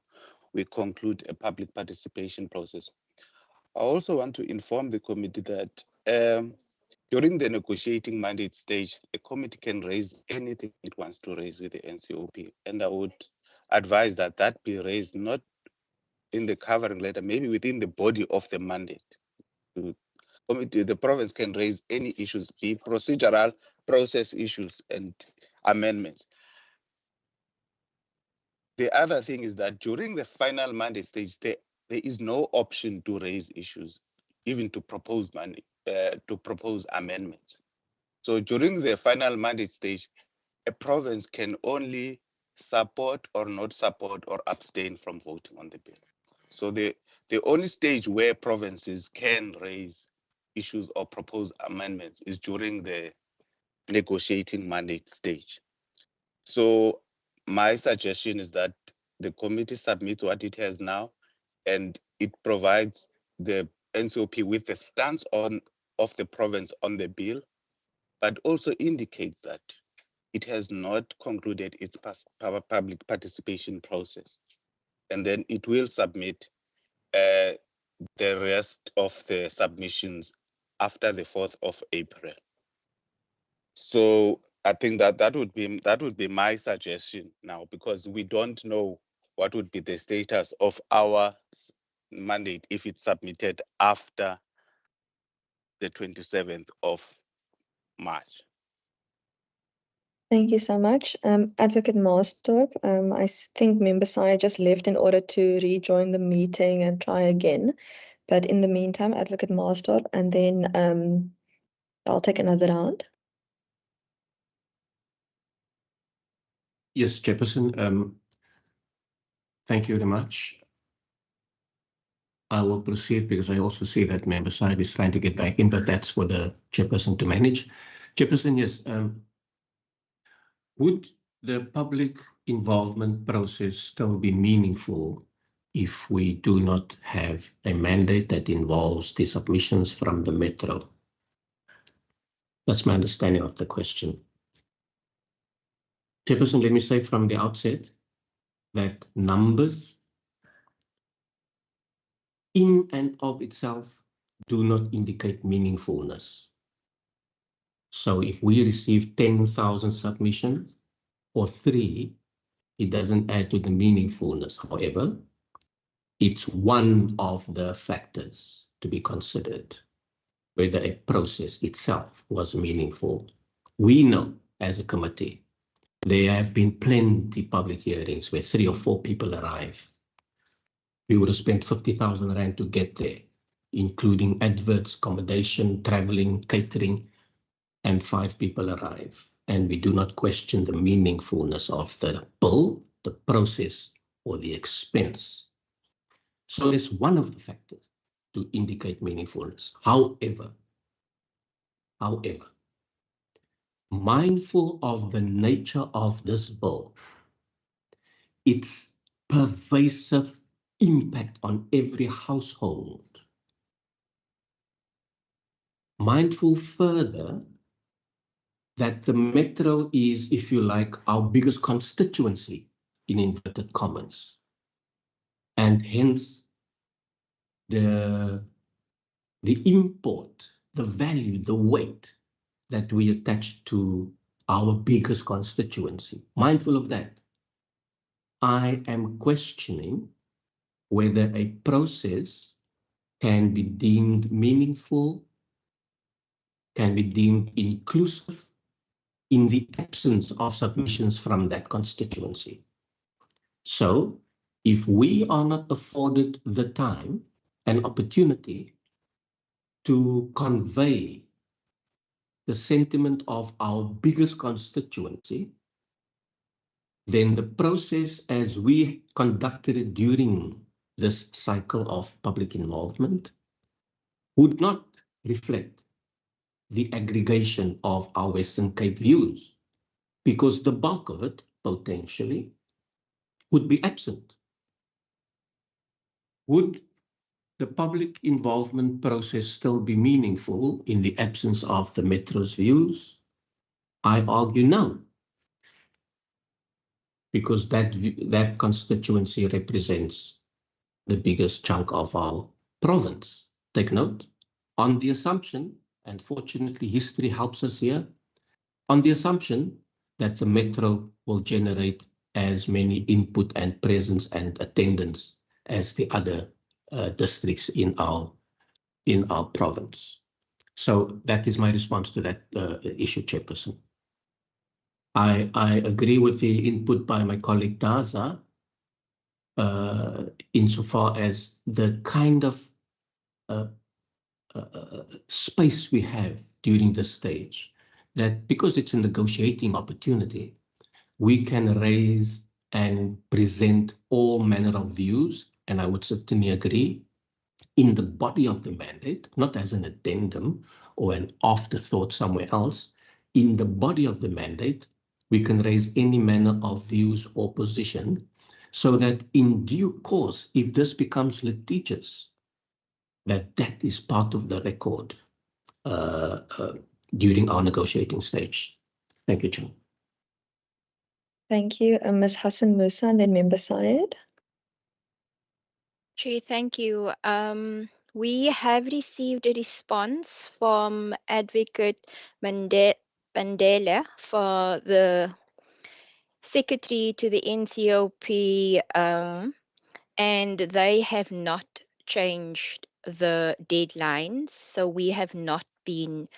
we conclude a public participation process. I also want to inform the committee that during the negotiating mandate stage, the committee can raise anything it wants to raise with the NCOP. And I would advise that that be raised not in the covering letter, maybe within the body of the mandate. The province can raise any issues, be procedural, process issues, and amendments. The other thing is that during the final mandate stage, there is no option to raise issues, even to propose amendments. So during the final mandate stage, a province can only support or not support or abstain from voting on the bill. So the only stage where provinces can raise issues or propose amendments is during the negotiating mandate stage. So my suggestion is that the committee submits what it has now, and it provides the NCOP with the stance of the province on the bill, but also indicates that it has not concluded its public participation process. And then it will submit the rest of the submissions after the 4th of April. So I think that would be my suggestion now, because we don't know what would be the status of our mandate if it's submitted after the 27th of March. Thank you so much. Advocate Marsdorp, I think Member Syed just left in order to rejoin the meeting and try again. But in the meantime, Advocate Marsdorp, and then I'll take another round. Yes, Chairperson. Thank you very much. I will proceed because I also see that member side is trying to get back in, but that's for the chairperson to manage. Chairperson, yes. Would the public involvement process still be meaningful if we do not have a mandate that involves the submissions from the metro? That's my understanding of the question. Chairperson, let me say from the outset that numbers in and of itself do not indicate meaningfulness. So if we receive 10,000 submissions or 3, it doesn't add to the meaningfulness. However, it's one of the factors to be considered, whether a process itself was meaningful. We know as a committee, there have been plenty public hearings where 3 or 4 people arrive. We would have spent 50,000 rand to get there, including adverts, accommodation, traveling, catering, and 5 people arrive. And we do not question the meaningfulness of the bill, the process, or the expense. So it's one of the factors to indicate meaningfulness. However, mindful of the nature of this bill, its pervasive impact on every household, mindful further that the metro is, if you like, our biggest constituency in inverted commas, and hence the import, the value, the weight that we attach to our biggest constituency. Mindful of that, I am questioning whether a process can be deemed meaningful, can be deemed inclusive in the absence of submissions from that constituency. So if we are not afforded the time and opportunity to convey the sentiment of our biggest constituency, then the process as we conducted it during this cycle of public involvement would not reflect the aggregation of our Western Cape views, because the bulk of it potentially would be absent. Would the public involvement process still be meaningful in the absence of the Metro's views? I argue no, because that constituency represents the biggest chunk of our province. Take note, on the assumption, and fortunately history helps us here, on the assumption that the Metro will generate as many input and presence and attendance as the other districts in our province. So that is my response to that issue, Chairperson. I agree with the input by my colleague Daza insofar as the kind of space we have during this stage, that because it's a negotiating opportunity, we can raise and present all manner of views, and I would certainly agree, in the body of the mandate, not as an addendum or an afterthought somewhere else. In the body of the mandate, we can raise any manner of views or position, so that in due course, if this becomes litigious, that is part of the record during our negotiating stage. Thank you, Chair. Thank you. Ms. Hassan Musa and then Member Syed. Chair, thank you. We have received a response from Advocate Mandela for the Secretary to the NCOP, and they have not changed the deadlines, so we have not been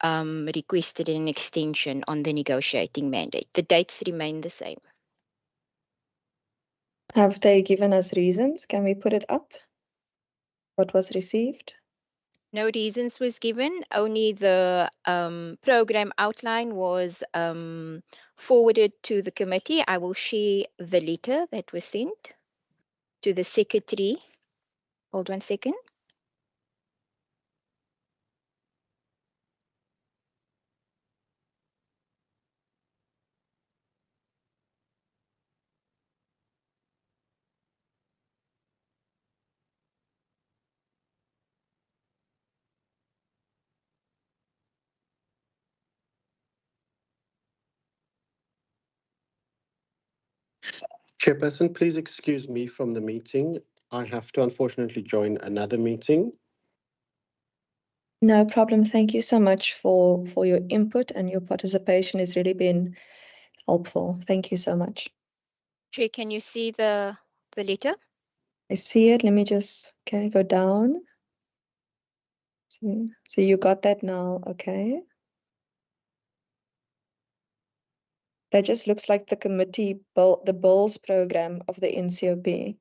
requested an extension on the negotiating mandate. The dates remain the same. Have they given us reasons? Can we put it up? What was received? No reasons was given, only the program outline was forwarded to the committee. I will share the letter that was sent to the secretary. Hold 1 second. Chairperson, please excuse me from the meeting. I have to unfortunately join another meeting. No problem. Thank you so much for your input, and your participation has really been helpful. Thank you so much. Chair, can you see the letter? I see it. Let me just, okay, go down. So you got that now, okay. That just looks like the committee bill, the bills program of the NCOP.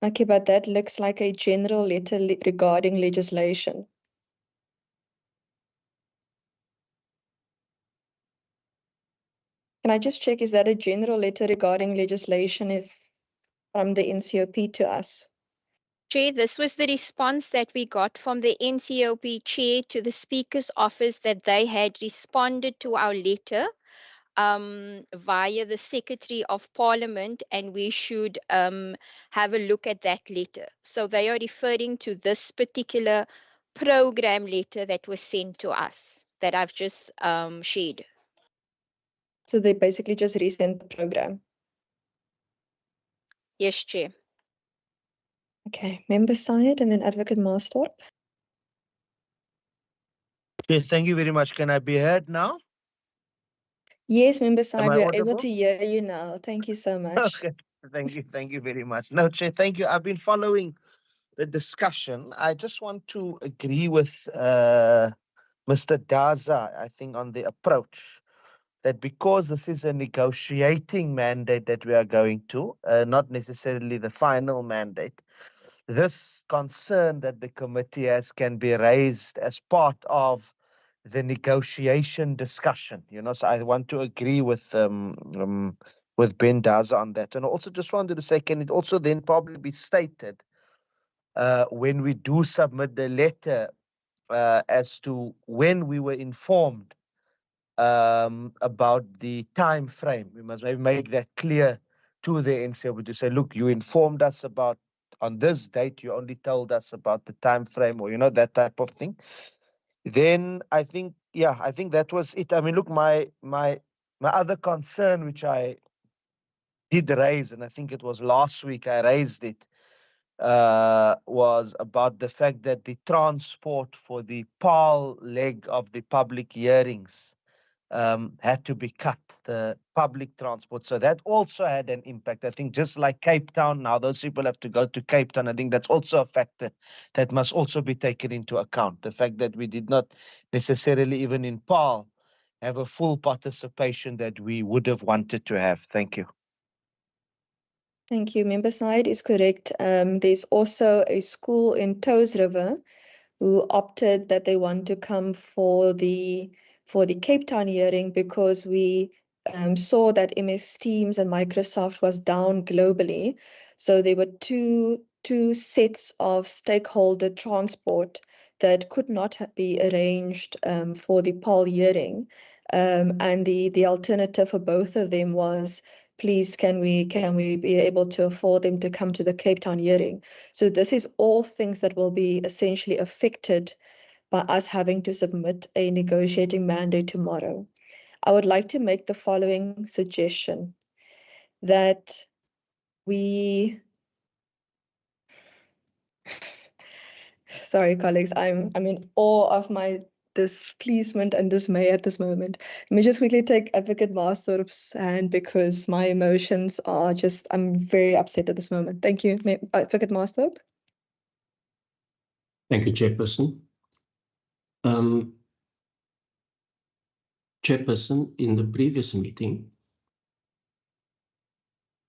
Okay, but that looks like a general letter regarding legislation. Can I just check, is that a general letter regarding legislation from the NCOP to us? Chair, this was the response that we got from the NCOP chair to the Speaker's office, that they had responded to our letter via the Secretary of Parliament, and we should have a look at that letter. So they are referring to this particular program letter that was sent to us, that I've just shared. So they basically just resent the program. Yes, Chair. Okay, Member Syed and then Advocate Marstorp. Yes, thank you very much. Can I be heard now? Yes, Member Am Syed, I we are able audible? to hear you now. Thank you so much. Okay, thank you very much. No, Chair, thank you. I've been following the discussion. I just want to agree with Mr. Daza, I think, on the approach that because this is a negotiating mandate that we are going to, not necessarily the final mandate, this concern that the committee has can be raised as part of the negotiation discussion. So I want to agree with Ben Daza on that, and I also just wanted to say, can it also then probably be stated when we do submit the letter as to when we were informed about the time frame? We must maybe make that clear to the NCOP to say, look, you informed us about on this date, you only told us about the time frame, or that type of thing. Then I think that was it. I mean, look, my other concern, which I did raise, and I think it was last week I raised it, was about the fact that the transport for the PAL leg of the public hearings had to be cut, the public transport. So that also had an impact. I think just like Cape Town, now those people have to go to Cape Town. I think that's also a factor that must also be taken into account. The fact that we did not necessarily, even in PAL, have a full participation that we would have wanted to have. Thank you. Thank you. Member Syed is correct. There's also a school in Toes River who opted that they want to come for the Cape Town hearing because we saw that MS Teams and Microsoft was down globally. So there were two sets of stakeholder transport that could not be arranged for the PAL hearing. And the alternative for both of them was, please, can we be able to afford them to come to the Cape Town hearing? So this is all things that will be essentially affected by us having to submit a negotiating mandate tomorrow. I would like to make the following suggestion, that we, sorry colleagues, I'm in awe of my displeasement and dismay at this moment. Let me just quickly take Advocate Marstorp's hand because my emotions are just, I'm very upset at this moment. Thank you, Advocate Marstorp. Thank you, Chairperson. Chairperson, in the previous meeting,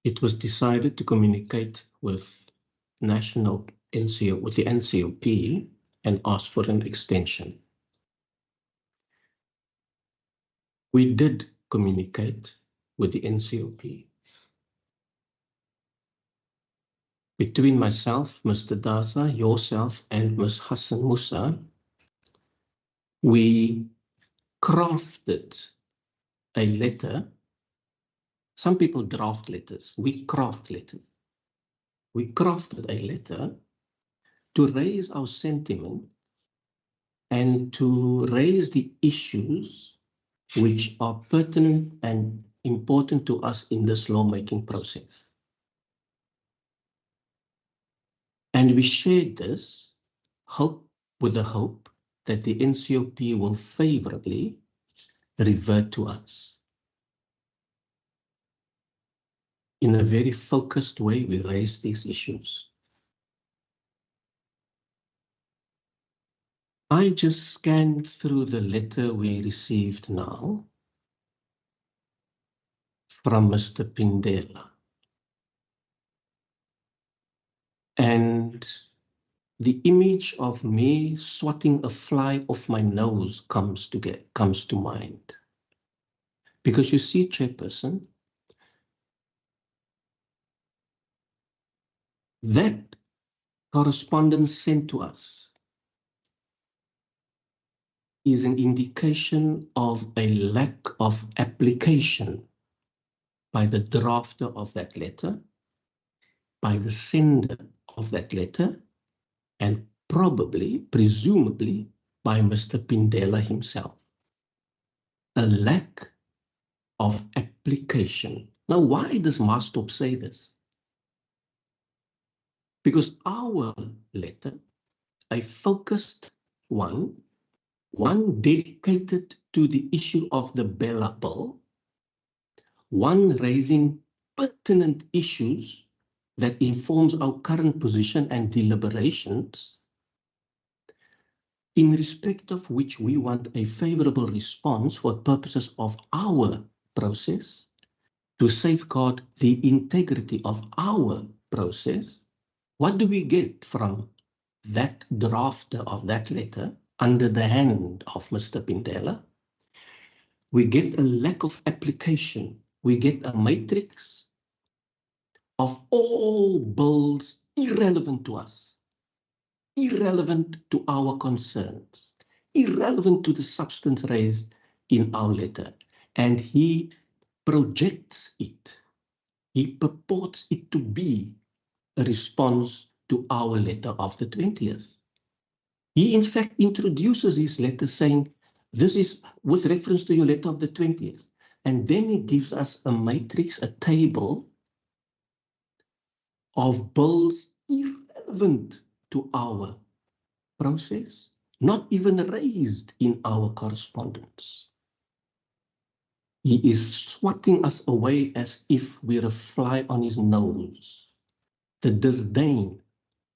it was decided to communicate with the NCOP and ask for an extension. We did communicate with the NCOP. Between myself, Mr. Daza, yourself, and Ms. Hassan Musa, we crafted a letter. Some people draft letters. We craft letters. We crafted a letter to raise our sentiment and to raise the issues which are pertinent and important to us in this lawmaking process. And we shared this hope with the hope that the NCOP will favorably revert to us. In a very focused way, we raised these issues. I just scanned through the letter we received now from Mr. Pindela. And the image of me swatting a fly off my nose comes to mind. Because you see, Chairperson, that correspondence sent to us is an indication of a lack of application by the drafter of that letter, by the sender of that letter, and probably, presumably, by Mr. Pindela himself. A lack of application. Now, why does Mastop say this? Because our letter, a focused one dedicated to the issue of the Bella Bill, one raising pertinent issues that informs our current position and deliberations, in respect of which we want a favorable response for purposes of our process, to safeguard the integrity of our process. What do we get from that drafter of that letter under the hand of Mr. Pindela? We get a lack of application. We get a matrix of all bills irrelevant to us, irrelevant to our concerns, irrelevant to the substance raised in our letter. And he projects it. He purports it to be a response to our letter of the 20th. He, in fact, introduces his letter saying, this is with reference to your letter of the 20th. And then he gives us a matrix, a table of bills irrelevant to our process, not even raised in our correspondence. He is swatting us away as if we're a fly on his nose. The disdain,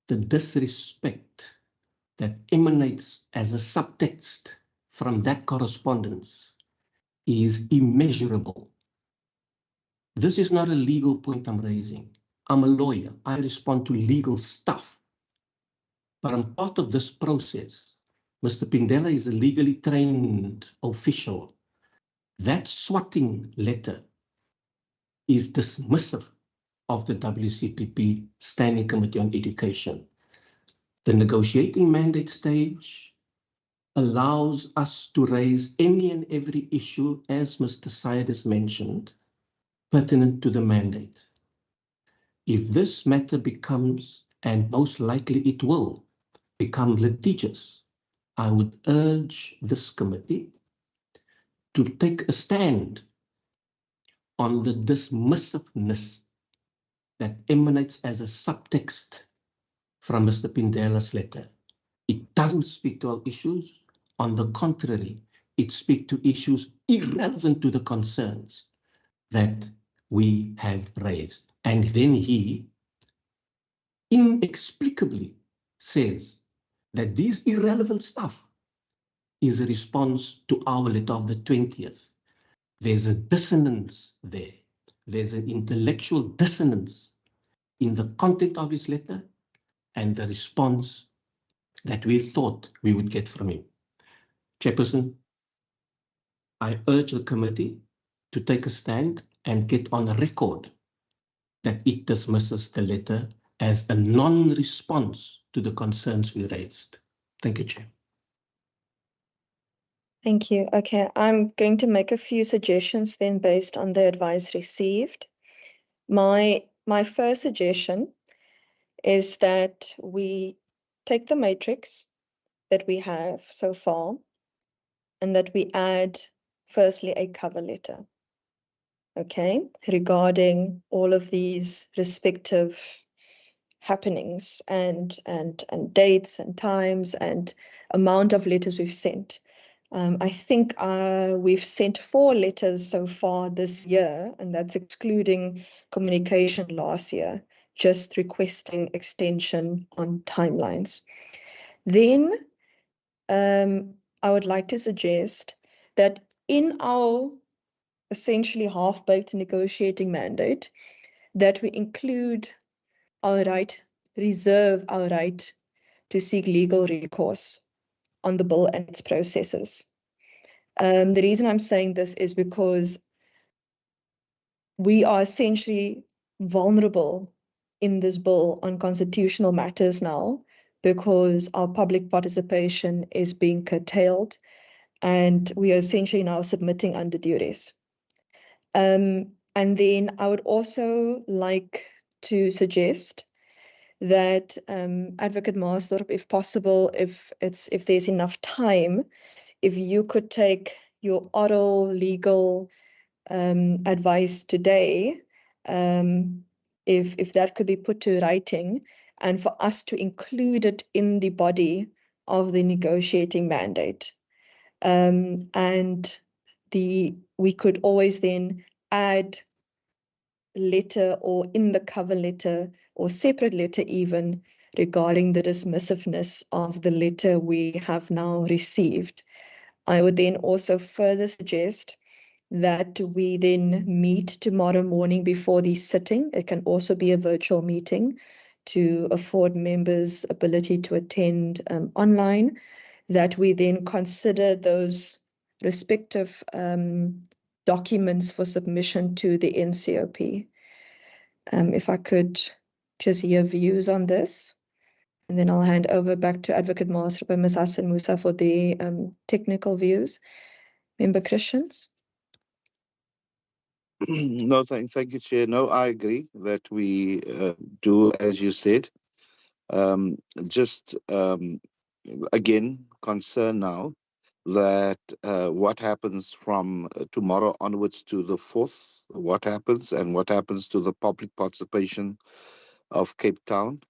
the disrespect that emanates as a subtext from that correspondence is immeasurable. This is not a legal point I'm raising. I'm a lawyer. I respond to legal stuff. But I'm part of this process. Mr. Pindela is a legally trained official. That swatting letter is dismissive of the WCPP Standing Committee on Education. The negotiating mandate stage allows us to raise any and every issue, as Mr. Syed has mentioned, pertinent to the mandate. If this matter becomes, and most likely it will, become litigious, I would urge this committee to take a stand on the dismissiveness that emanates as a subtext from Mr. Pindela's letter. It doesn't speak to our issues. On the contrary, it speaks to issues irrelevant to the concerns that we have raised. And then he inexplicably says that these irrelevant stuff is a response to our letter of the 20th. There's a dissonance there. There's an intellectual dissonance in the content of his letter and the response that we thought we would get from him. Chairperson, I urge the committee to take a stand and get on record that it dismisses the letter as a non-response to the concerns we raised. Thank you, Chair. Thank you. Okay, I'm going to make a few suggestions then based on the advice received. My first suggestion is that we take the matrix that we have so far and that we add firstly a cover letter, okay, regarding all of these respective happenings and dates and times and amount of letters we've sent. I think we've sent 4 letters so far this year, and that's excluding communication last year, just requesting extension on timelines. Then I would like to suggest that in our essentially half-baked negotiating mandate, that we include our right, reserve our right to seek legal recourse on the bill and its processes. The reason I'm saying this is because we are essentially vulnerable in this bill on constitutional matters now because our public participation is being curtailed and we are essentially now submitting under duress. And then I would also like to suggest that Advocate Maasdorp, if possible, if there's enough time, if you could take your oral legal advice today, if that could be put to writing, and for us to include it in the body of the negotiating mandate. And we could always then add letter or in the cover letter or separate letter even regarding the dismissiveness of the letter we have now received. I would then also further suggest that we then meet tomorrow morning before the sitting. It can also be a virtual meeting to afford members ability to attend online, that we then consider those respective documents for submission to the NCOP. If I could just hear views on this, and then I'll hand over back to Advocate Maasdorp and Ms. Hassan Musa for the technical views. Member Christians? No, thank you, Chair. No, I agree that we do, as you said. Just again, concern now that what happens from tomorrow onwards to the 4th, what happens to the public participation of Cape Town.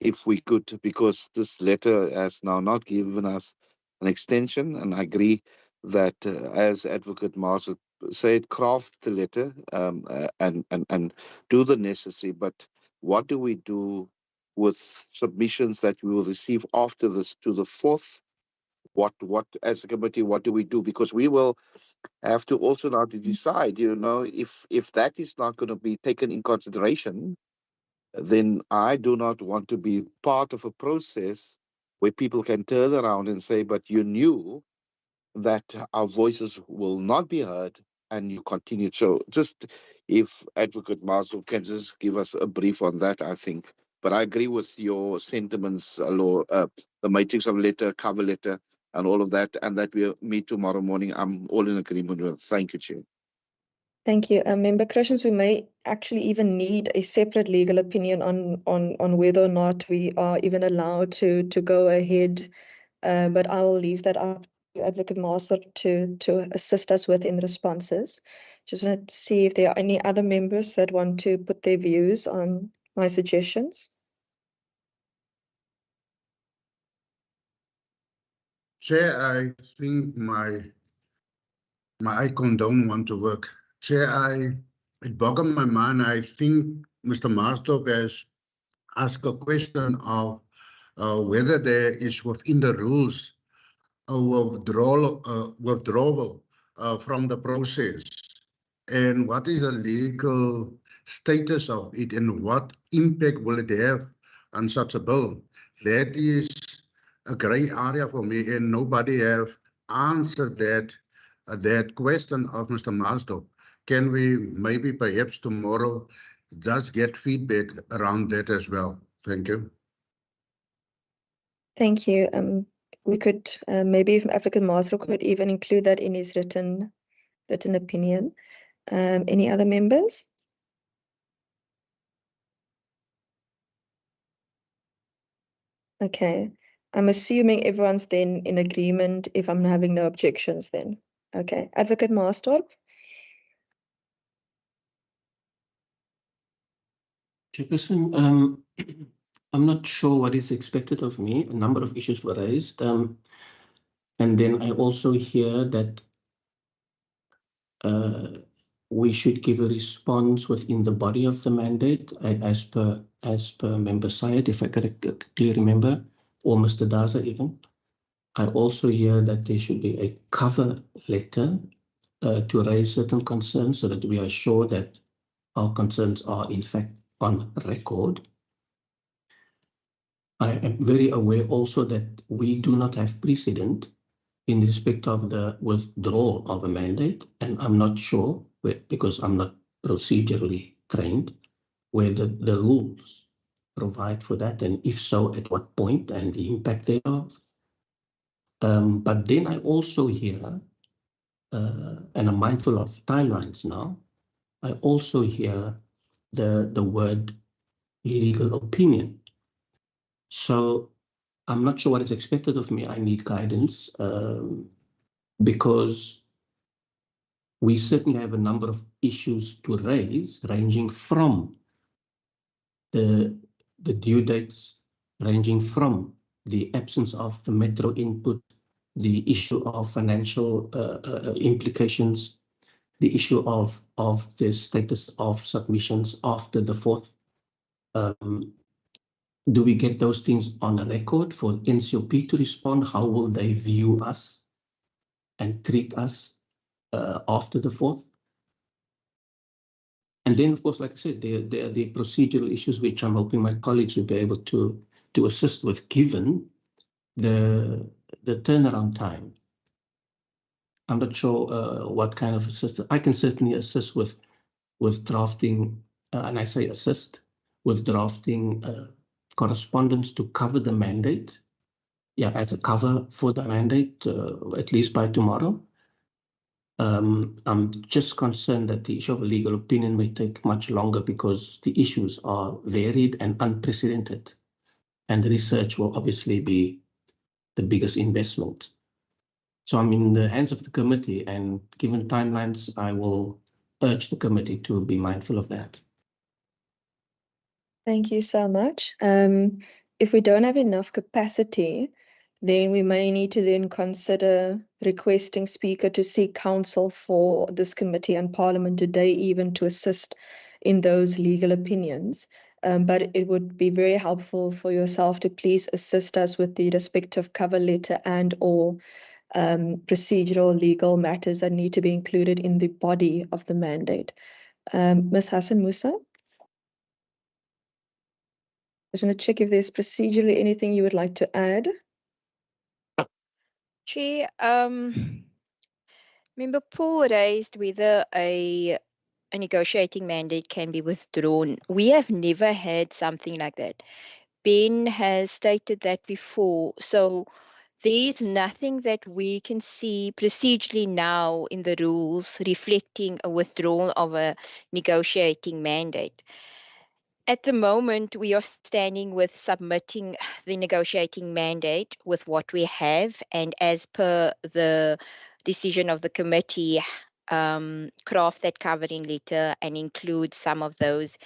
If we could, because this letter has now not given us an extension, and I agree that as Advocate Maasdorp said, craft the letter and do the necessary. But what do we do with submissions that we will receive after this to the 4th? What as a committee, what do we do? Because we will have to also now to decide, if that is not going to be taken in consideration, then I do not want to be part of a process where people can turn around and say, but you knew that our voices will not be heard and you continued. So just if Advocate Maasdorp can just give us a brief on that, I think. But I agree with your sentiments, the matrix of letter, cover letter, and all of that, and that we'll meet tomorrow morning. I'm all in agreement with. Thank you, Chair. Thank you. Member Christians, we may actually even need a separate legal opinion on whether or not we are even allowed to go ahead, but I will leave that up to Advocate Maasdorp to assist us with in responses. Just want to see if there are any other members that want to put their views on my suggestions. Chair, I think my icon don't want to work. Chair, it boggles my mind. I think Mr. Maasdorp has asked a question of whether there is within the rules a withdrawal from the process, and what is the legal status of it, and what impact will it have on such a bill? That is a gray area for me, and nobody have answered that question of Mr. Marsdorp. Can we maybe perhaps tomorrow just get feedback around that as well? Thank you. Thank you. We could maybe if African Master could even include that in his written opinion. Any other members? Okay. I'm assuming everyone's then in agreement if I'm having no objections then. Okay. Advocate Marstorp? Chairperson, I'm not sure what is expected of me. A number of issues were raised. And then I also hear that we should give a response within the body of the mandate, as per Member Syed, if I correctly remember, or Mr. Daza even. I also hear that there should be a cover letter to raise certain concerns so that we are sure that our concerns are in fact on record. I am very aware also that we do not have precedent in respect of the withdrawal of a mandate, and I'm not sure, because I'm not procedurally trained, whether the rules provide for that, and if so, at what point, and the impact thereof. But then I also hear, and I'm mindful of timelines now, I also hear the word legal opinion. So I'm not sure what is expected of me. I need guidance because we certainly have a number of issues to raise, ranging from the due dates, ranging from the absence of the metro input, the issue of financial implications, the issue of the status of submissions after the 4th. Do we get those things on a record for NCOP to respond? How will they view us and treat us after the 4th? And then, of course, like I said, there are the procedural issues which I'm hoping my colleagues will be able to assist with, given the turnaround time. I'm not sure what kind of assistance. I can certainly assist with drafting, and I say assist, with drafting correspondence to cover the mandate. Yeah, as a cover for the mandate, at least by tomorrow. I'm just concerned that the issue of a legal opinion may take much longer because the issues are varied and unprecedented. And the research will obviously be the biggest investment. So I'm in the hands of the committee, and given timelines, I will urge the committee to be mindful of that. Thank you so much. If we don't have enough capacity, then we may need to then consider requesting Speaker to seek counsel for this committee and Parliament today, even to assist in those legal opinions. But it would be very helpful for yourself to please assist us with the respective cover letter and or procedural legal matters that need to be included in the body of the mandate. Ms. Hassan Musa? I just want to check if there's procedurally anything you would like to add. Chair, Member Paul raised whether a negotiating mandate can be withdrawn. We have never had something like that. Ben has stated that before. So there's nothing that we can see procedurally now in the rules reflecting a withdrawal of a negotiating mandate. At the moment, we are standing with submitting the negotiating mandate with what we have, and as per the decision of the committee, craft that covering letter and include some of those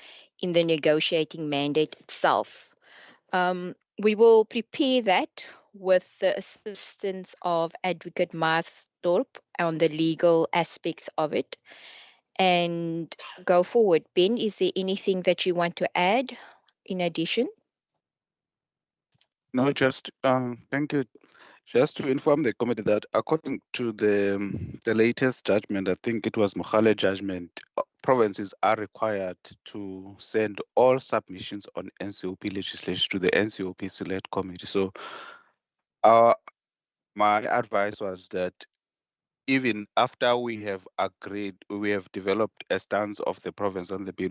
in the negotiating mandate itself. We will prepare that with the assistance of Advocate Marsdorp on the legal aspects of it, and go forward. Ben, is there anything that you want to add in addition? No, just thank you, Just to inform the committee that according to the latest judgment, I think it was Mohale judgment, provinces are required to send all submissions on NCOP legislation to the NCOP Select Committee. So my advice was that even after we have agreed, we have developed a stance of the province on the bill,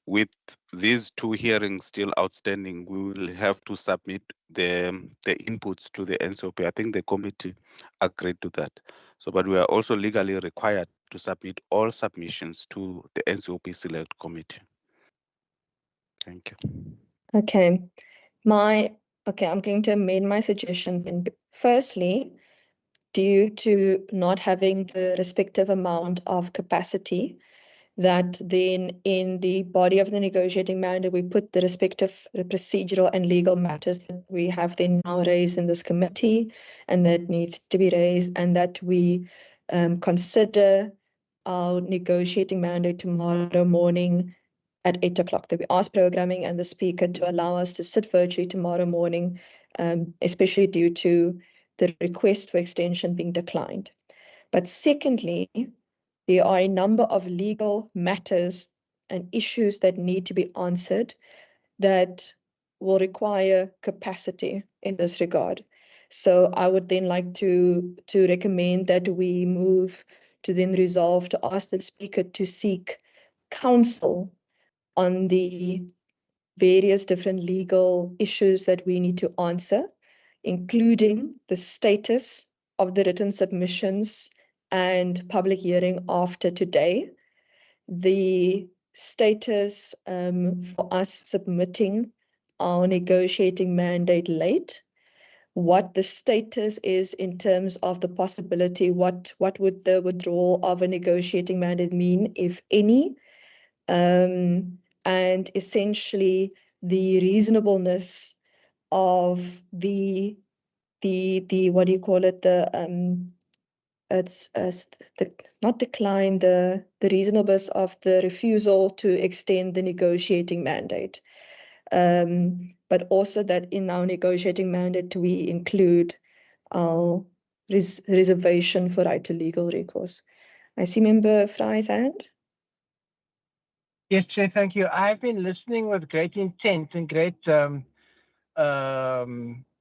with these two hearings still outstanding, we will have to submit the inputs to the NCOP. I think the committee agreed to that. So, but we are also legally required to submit all submissions to the NCOP Select Committee. Thank you. Okay, I'm going to amend my suggestion. Firstly, due to not having the respective amount of capacity, that then in the body of the negotiating mandate, we put the respective procedural and legal matters that we have then now raised in this committee and that needs to be raised, and that we consider our negotiating mandate tomorrow morning at 8 o'clock, that we ask programming and the speaker to allow us to sit virtually tomorrow morning, especially due to the request for extension being declined. But secondly, there are a number of legal matters and issues that need to be answered that will require capacity in this regard. So I would then like to recommend that we move to then resolve to ask the speaker to seek counsel on the various different legal issues that we need to answer, including the status of the written submissions and public hearing after today, the status for us submitting our negotiating mandate late, what the status is in terms of the possibility, what would the withdrawal of a negotiating mandate mean, if any, and essentially the reasonableness of the what do you call it, it's the not decline, the reasonableness of the refusal to extend the negotiating mandate, but also that in our negotiating mandate we include our reservation for right to legal recourse. I see Member Fry's hand. Yes, Chair, thank you. I've been listening with great intent and great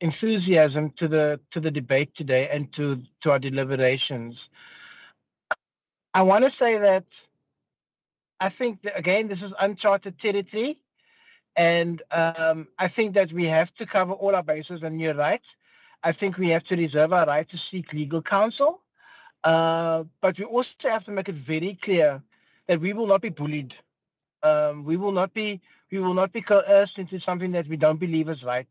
enthusiasm to the debate today and to our deliberations. I want to say that I think that, again, this is uncharted territory, and I think that we have to cover all our bases, and you're right. I think we have to reserve our right to seek legal counsel, but we also have to make it very clear that we will not be bullied. We will not be coerced into something that we don't believe is right.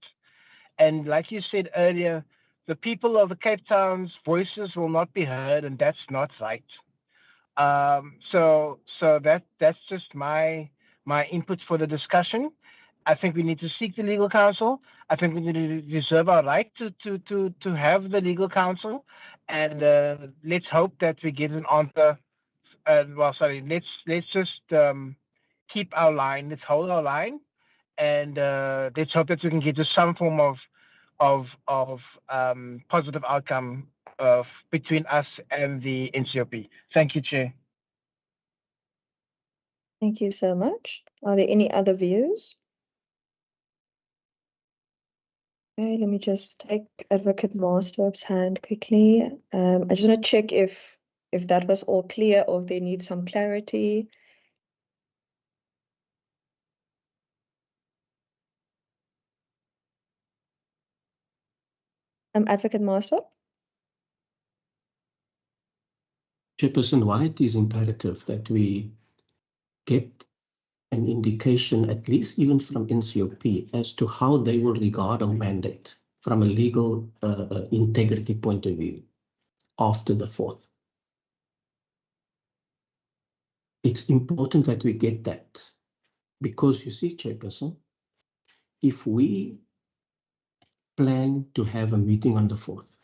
And like you said earlier, the people of the Cape Town's voices will not be heard, and that's not right. So that's just my input for the discussion. I think we need to seek the legal counsel. I think we need to reserve our right to have the legal counsel, and let's hope that we get an answer. Let's just keep our line. Let's hold our line, and let's hope that we can get to some form of positive outcome between us and the NCOP. Thank you, Chair. Thank you so much. Are there any other views? Okay, let me just take Advocate Master's hand quickly. I just want to check if that was all clear or if they need some clarity. Advocate Master? Chairperson, why it is imperative that we get an indication, at least even from NCOP, as to how they will regard our mandate from a legal integrity point of view after the 4th. It's important that we get that, because you see, Chairperson, if we plan to have a meeting on the 4th,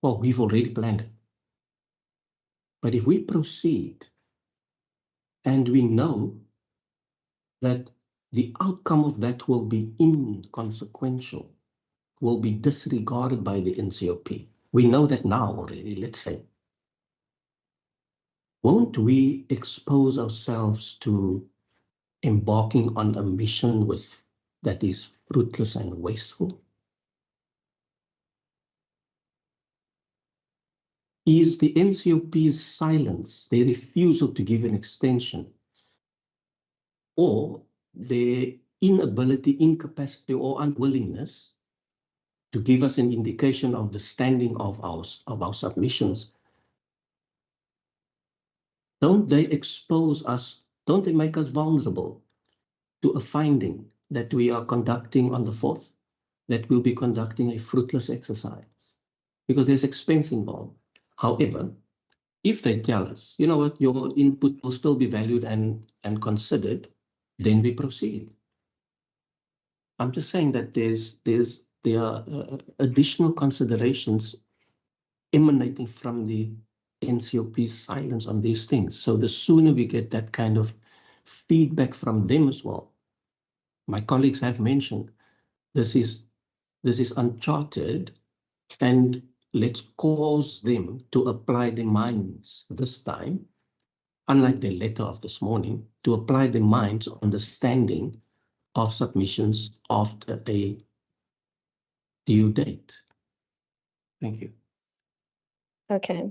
well, we've already planned it. But if we proceed and we know that the outcome of that will be inconsequential, will be disregarded by the NCOP. We know that now already, let's say. Won't we expose ourselves to embarking on a mission that is fruitless and wasteful? Is the NCOP's silence, their refusal to give an extension, or their inability, incapacity, or unwillingness to give us an indication of the standing of our submissions, don't they expose us, don't they make us vulnerable to a finding that we are conducting on the 4th, that we'll be conducting a fruitless exercise? Because there's expense involved. However, if they tell us, you know what, your input will still be valued and considered, then we proceed. I'm just saying that there are additional considerations emanating from the NCOP's silence on these things. So the sooner we get that kind of feedback from them as well. My colleagues have mentioned this is uncharted, and let's cause them to apply their minds this time, unlike the letter of this morning, to apply their minds on the standing of submissions after a due date. Thank you. Okay.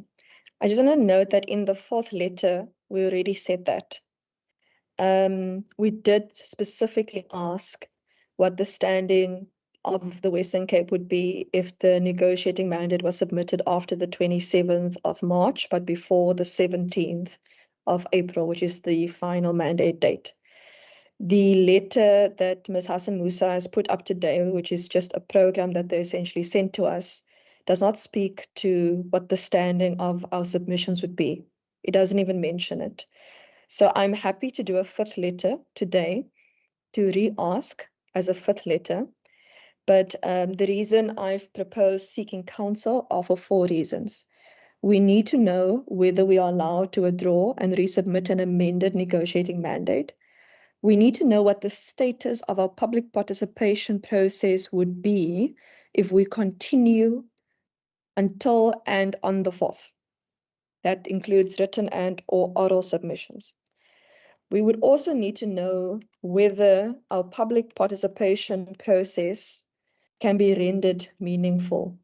I just want to note that in the 4th letter, we already said that. We did specifically ask what the standing of the Western Cape would be if the negotiating mandate was submitted after the 27th of March, but before the 17th of April, which is the final mandate date. The letter that Ms. Hassan Musa has put up today, which is just a program that they essentially sent to us, does not speak to what the standing of our submissions would be. It doesn't even mention it. So I'm happy to do a 5th letter today to re-ask as a 5th letter. But the reason I've proposed seeking counsel are for 4 reasons. We need to know whether we are allowed to withdraw and resubmit an amended negotiating mandate. We need to know what the status of our public participation process would be if we continue until and on the 4th. That includes written and or oral submissions. We would also need to know whether our public participation process can be rendered meaningful.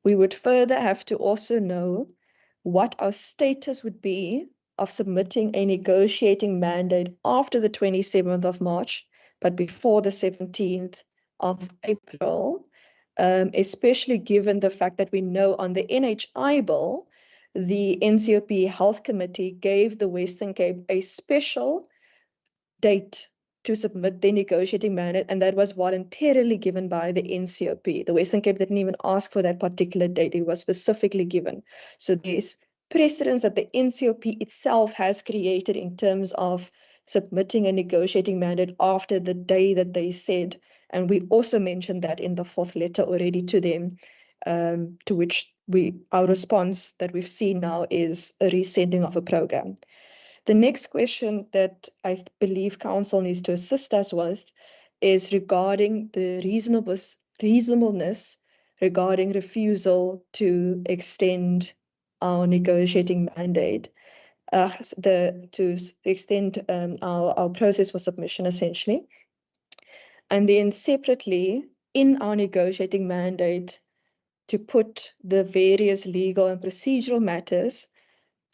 We would further have to also know what our status would be of submitting a negotiating mandate after the 27th of March, but before the 17th of April, especially given the fact that we know on the NHI bill, the NCOP Health Committee gave the Western Cape a special date to submit their negotiating mandate, and that was voluntarily given by the NCOP. The Western Cape didn't even ask for that particular date. It was specifically given. So there's precedence that the NCOP itself has created in terms of submitting a negotiating mandate after the day that they said. And we also mentioned that in the 4th letter already to them, to which our response that we've seen now is a resending of a program. The next question that I believe Council needs to assist us with is regarding the reasonableness regarding refusal to extend our negotiating mandate, to extend our process for submission, essentially. And then separately, in our negotiating mandate, to put the various legal and procedural matters,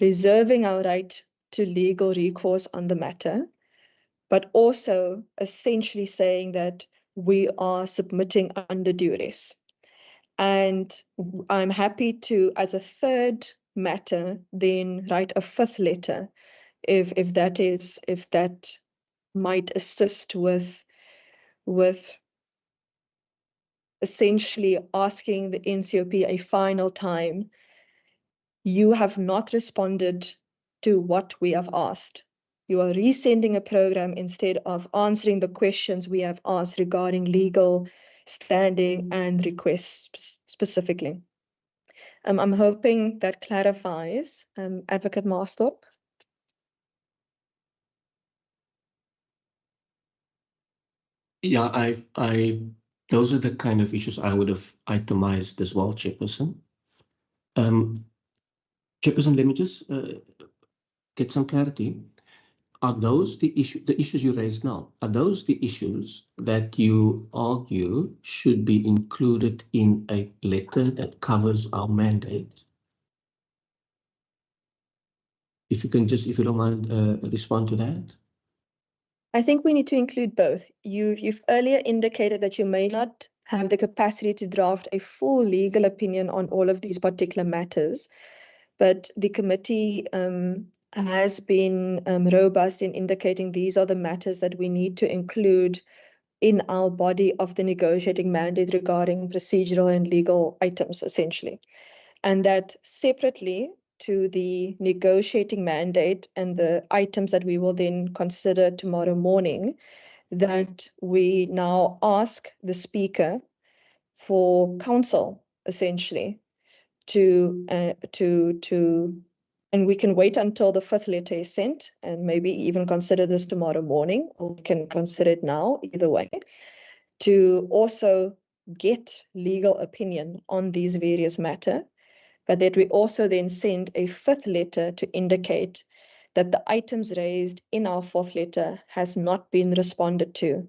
reserving our right to legal recourse on the matter, but also essentially saying that we are submitting under duress. And I'm happy to, as a 3rd matter, then write a 5th letter if that might assist with essentially asking the NCOP a final time. You have not responded to what we have asked. You are resending a program instead of answering the questions we have asked regarding legal standing and requests specifically. I'm hoping that clarifies. Advocate Marstorp. Yeah, those are the kind of issues I would have itemized as well, Chairperson. Chairperson, let me just get some clarity. Are those the issues you raised now? Are those the issues that you argue should be included in a letter that covers our mandate? If you can just, if you don't mind, respond to that. I think we need to include both. You've earlier indicated that you may not have the capacity to draft a full legal opinion on all of these particular matters, but the committee has been robust in indicating these are the matters that we need to include in our body of the negotiating mandate regarding procedural and legal items, essentially. And that separately to the negotiating mandate and the items that we will then consider tomorrow morning, that we now ask the Speaker for counsel, essentially, and we can wait until the 5th letter is sent and maybe even consider this tomorrow morning, or we can consider it now, either way, to also get legal opinion on these various matters, but that we also then send a 5th letter to indicate that the items raised in our 4th letter has not been responded to.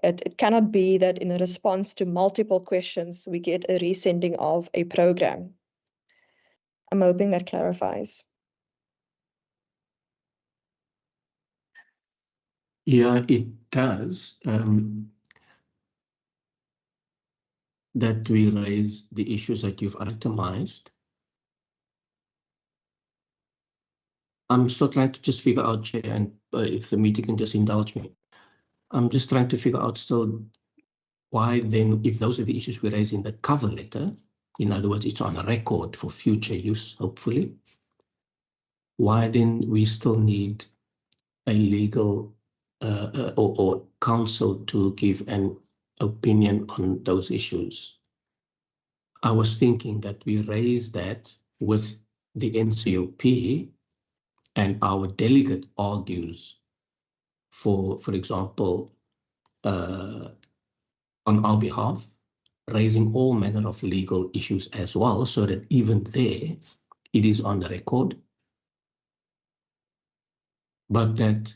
It cannot be that in a response to multiple questions, we get a resending of a program. I'm hoping that clarifies. Yeah, it does. That we raise the issues that you've itemized. I'm still trying to just figure out, Chair, and if the meeting can just indulge me. I'm just trying to figure out still why then, if those are the issues we raise in the cover letter, in other words, it's on a record for future use, hopefully, why then we still need a legal or counsel to give an opinion on those issues. I was thinking that we raise that with the NCOP and our delegate argues for example, on our behalf, raising all manner of legal issues as well, so that even there it is on the record, but that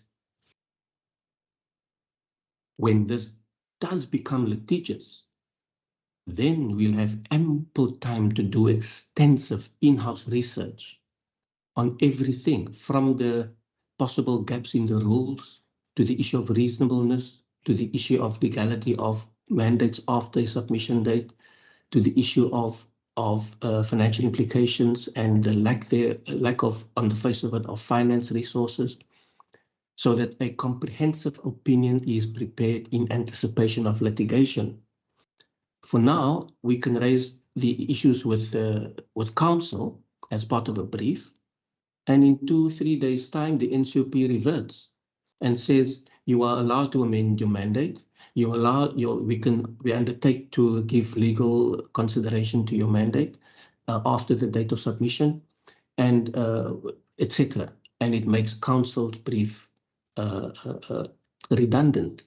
when this does become litigious, then we'll have ample time to do extensive in-house research on everything, from the possible gaps in the rules, to the issue of reasonableness, to the issue of legality of mandates after a submission date, to the issue of financial implications and the lack of, on the face of it, of finance resources, so that a comprehensive opinion is prepared in anticipation of litigation. For now, we can raise the issues with counsel as part of a brief, and in 2-3 days' time, the NCOP reverts and says you are allowed to amend your mandate. You allow we undertake to give legal consideration to your mandate after the date of submission, and etc. And it makes counsel's brief redundant.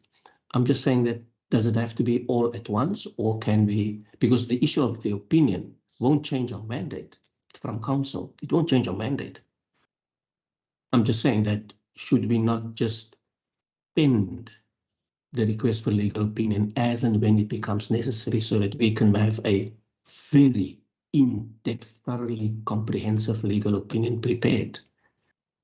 I'm just saying that, does it have to be all at once, or can we, because the issue of the opinion won't change our mandate from counsel. It won't change our mandate. I'm just saying that, should we not just bend the request for legal opinion as and when it becomes necessary, so that we can have a very in-depth, thoroughly comprehensive legal opinion prepared?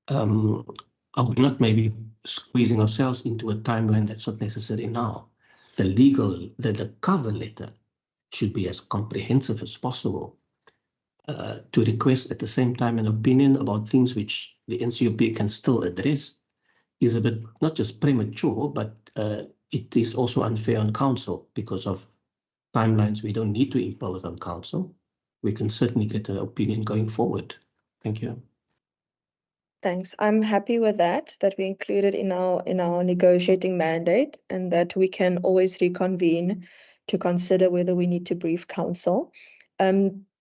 Are we not maybe squeezing ourselves into a timeline that's not necessary now? The cover letter should be as comprehensive as possible, to request at the same time an opinion about things which the NCOP can still address is a bit not just premature, but it is also unfair on counsel because of timelines we don't need to impose on counsel. We can certainly get an opinion going forward. Thank you. Thanks. I'm happy with that we included in our negotiating mandate, and that we can always reconvene to consider whether we need to brief counsel.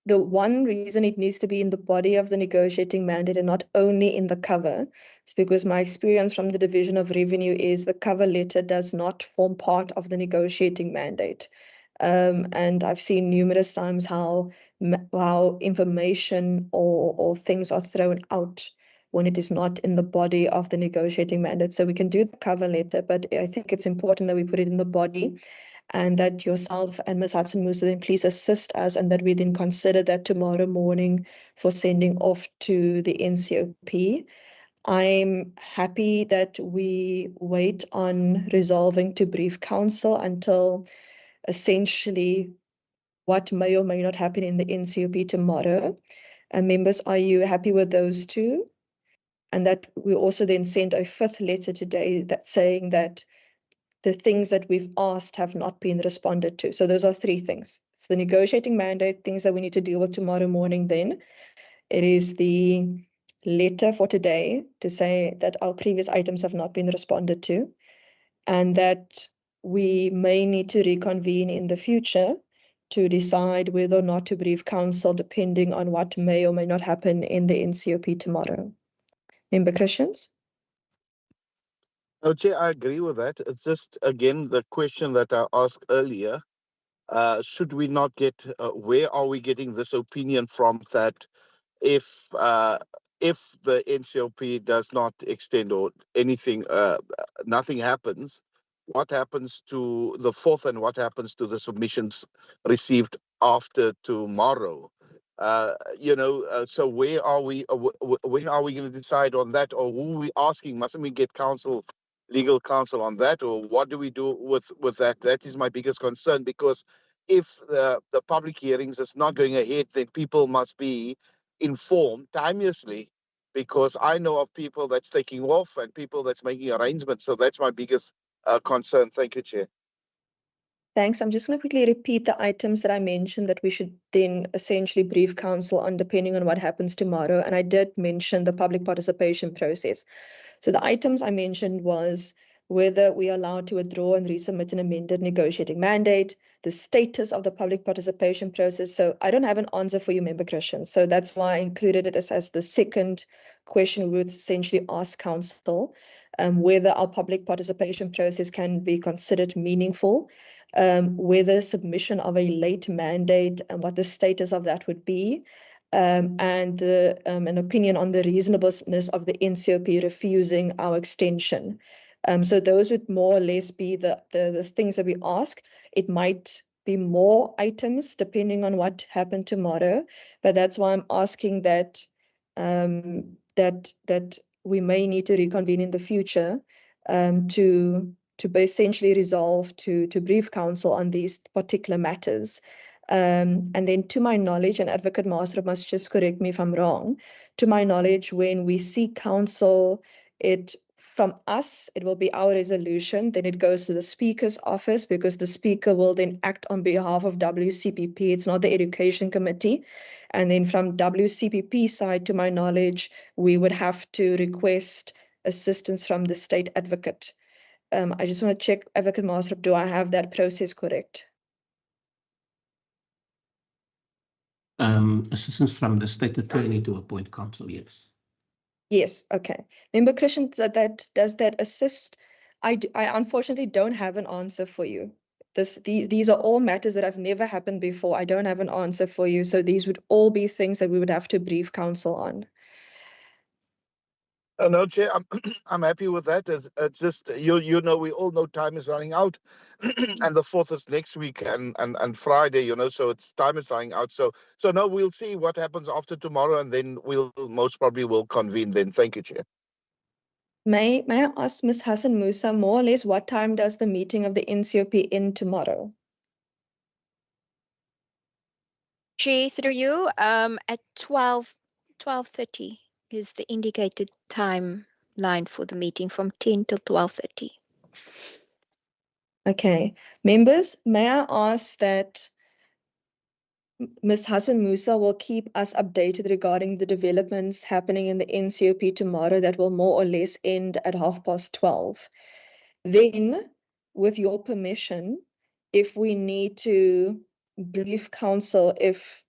The one reason it needs to be in the body of the negotiating mandate and not only in the cover is because my experience from the Division of Revenue is the cover letter does not form part of the negotiating mandate. And I've seen numerous times how information or things are thrown out when it is not in the body of the negotiating mandate. So we can do the cover letter, but I think it's important that we put it in the body, and that yourself and Ms. Hudson Musa then please assist us, and that we then consider that tomorrow morning for sending off to the NCOP. I'm happy that we wait on resolving to brief council until essentially what may or may not happen in the NCOP tomorrow. Members, are you happy with those two? And that we also then send a fifth letter today that's saying that the things that we've asked have not been responded to. So those are three things. It's the negotiating mandate, things that we need to deal with tomorrow morning then. It is the letter for today to say that our previous items have not been responded to, and that we may need to reconvene in the future to decide whether or not to brief council depending on what may or may not happen in the NCOP tomorrow. Member Christians? No, Chair, I agree with that. It's just, again, the question that I asked earlier. Should we not get, where are we getting this opinion from that if the NCOP does not extend or anything, nothing happens, what happens to the 4th and what happens to the submissions received after tomorrow? So where are we, when are we going to decide on that, or who are we asking? Mustn't we get legal counsel on that, or what do we do with that? That is my biggest concern, because if the public hearings is not going ahead, then people must be informed timeously, because I know of people that's taking off and people that's making arrangements. So that's my biggest concern. Thank you, Chair. Thanks. I'm just going to quickly repeat the items that I mentioned that we should then essentially brief council on depending on what happens tomorrow. And I did mention the public participation process. So the items I mentioned was whether we are allowed to withdraw and resubmit an amended negotiating mandate, the status of the public participation process. So I don't have an answer for you, Member Christian. So that's why I included it as the second question. We would essentially ask council whether our public participation process can be considered meaningful, whether submission of a late mandate and what the status of that would be, and an opinion on the reasonableness of the NCOP refusing our extension. So those would more or less be the things that we ask. It might be more items depending on what happened tomorrow, but that's why I'm asking that that we may need to reconvene in the future to essentially resolve to brief council on these particular matters. And then to my knowledge, and Advocate Master must just correct me if I'm wrong, to my knowledge, when we seek counsel, from us, it will be our resolution, then it goes to the Speaker's office, because the Speaker will then act on behalf of WCPP. It's not the Education Committee. And then from WCPP side, to my knowledge, we would have to request assistance from the State Advocate. I just want to check, Advocate Master, do I have that process correct? Assistance from the State Attorney to appoint counsel, yes. Yes, okay. Member Christian, does that assist? I unfortunately don't have an answer for you. These are all matters that have never happened before. I don't have an answer for you. So these would all be things that we would have to brief council on. No, Chair, I'm happy with that. It's just, we all know time is running out, and the 4th is next week and Friday, so it's time is running out. So no, we'll see what happens after tomorrow, and then we'll most probably will convene then. Thank you, Chair. May I ask Ms. Hassan Musa, more or less, what time does the meeting of the NCOP end tomorrow? Chair, through you, at 12:30 is the indicated timeline for the meeting, from 10 till 12:30. Okay. Members, may I ask that Ms. Hassan Musa will keep us updated regarding the developments happening in the NCOP tomorrow that will more or less end at 12:30. Then, with your permission, if we need to brief council if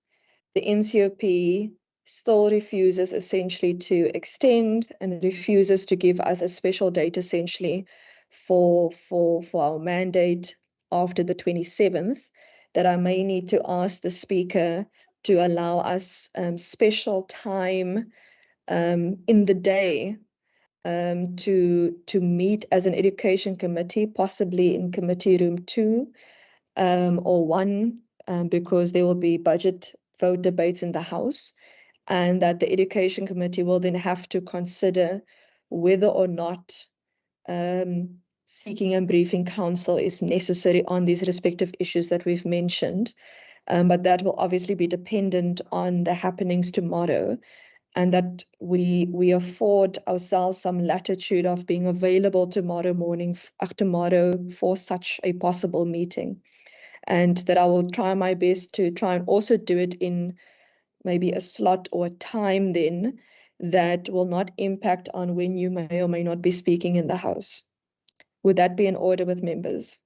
the NCOP still refuses essentially to extend and refuses to give us a special date essentially for our mandate after the 27th, that I may need to ask the speaker to allow us special time in the day to meet as an education committee, possibly in committee room 2 or 1, because there will be budget vote debates in the House, and that the education committee will then have to consider whether or not seeking and briefing counsel is necessary on these respective issues that we've mentioned. But that will obviously be dependent on the happenings tomorrow, and that we afford ourselves some latitude of being available tomorrow morning, tomorrow for such a possible meeting. And that I will try my best to try and also do it in maybe a slot or a time then that will not impact on when you may or may not be speaking in the House. Would that be in order with members?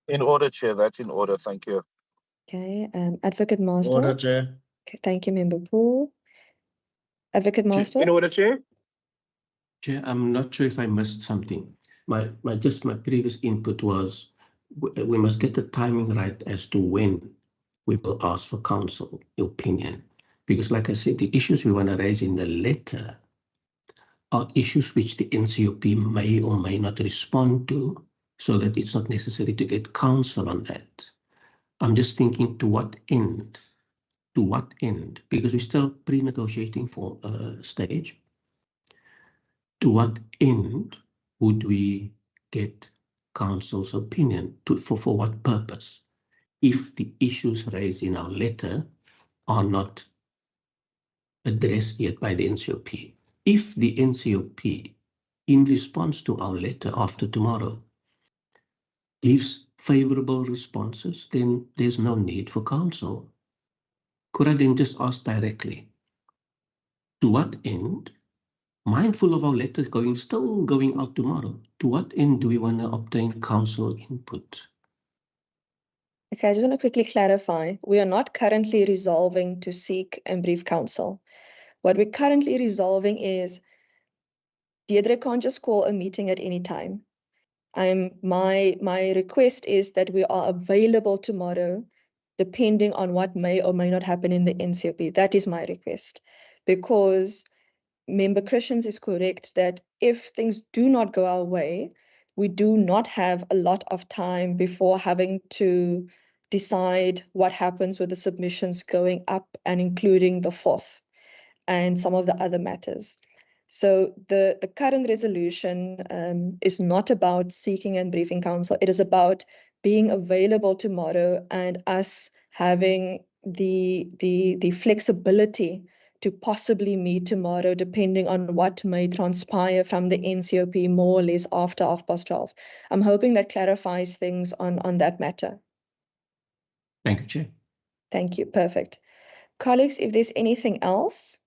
In order, Chair. That's in order. Thank you. Okay, Advocate Master. Order, Chair. Okay, thank you, Member Poole. Advocate Master. In order, Chair. Chair, I'm not sure if I missed something. My previous input was we must get the timing right as to when we will ask for counsel opinion. Because like I said, the issues we want to raise in the letter are issues which the NCOP may or may not respond to, so that it's not necessary to get counsel on that. I'm just thinking to what end? To what end? Because we're still pre-negotiating for stage. To what end would we get counsel's opinion? For what purpose? If the issues raised in our letter are not addressed yet by the NCOP. If the NCOP, in response to our letter after tomorrow, gives favorable responses, then there's no need for counsel. Could I then just ask directly, to what end, mindful of our letter still going out tomorrow, to what end do we want to obtain counsel input? Okay, I just want to quickly clarify. We are not currently resolving to seek and brief counsel. What we're currently resolving is Deirdre can't just call a meeting at any time. My request is that we are available tomorrow, depending on what may or may not happen in the NCOP. That is my request, because Member Christians is correct that if things do not go our way, we do not have a lot of time before having to decide what happens with the submissions going up and including the 4th and some of the other matters. So the current resolution is not about seeking and briefing counsel. It is about being available tomorrow and us having the flexibility to possibly meet tomorrow, depending on what may transpire from the NCOP more or less after 12:30. I'm hoping that clarifies things on that matter. Thank you, Chair. Thank you. Perfect. Colleagues, if there's anything else,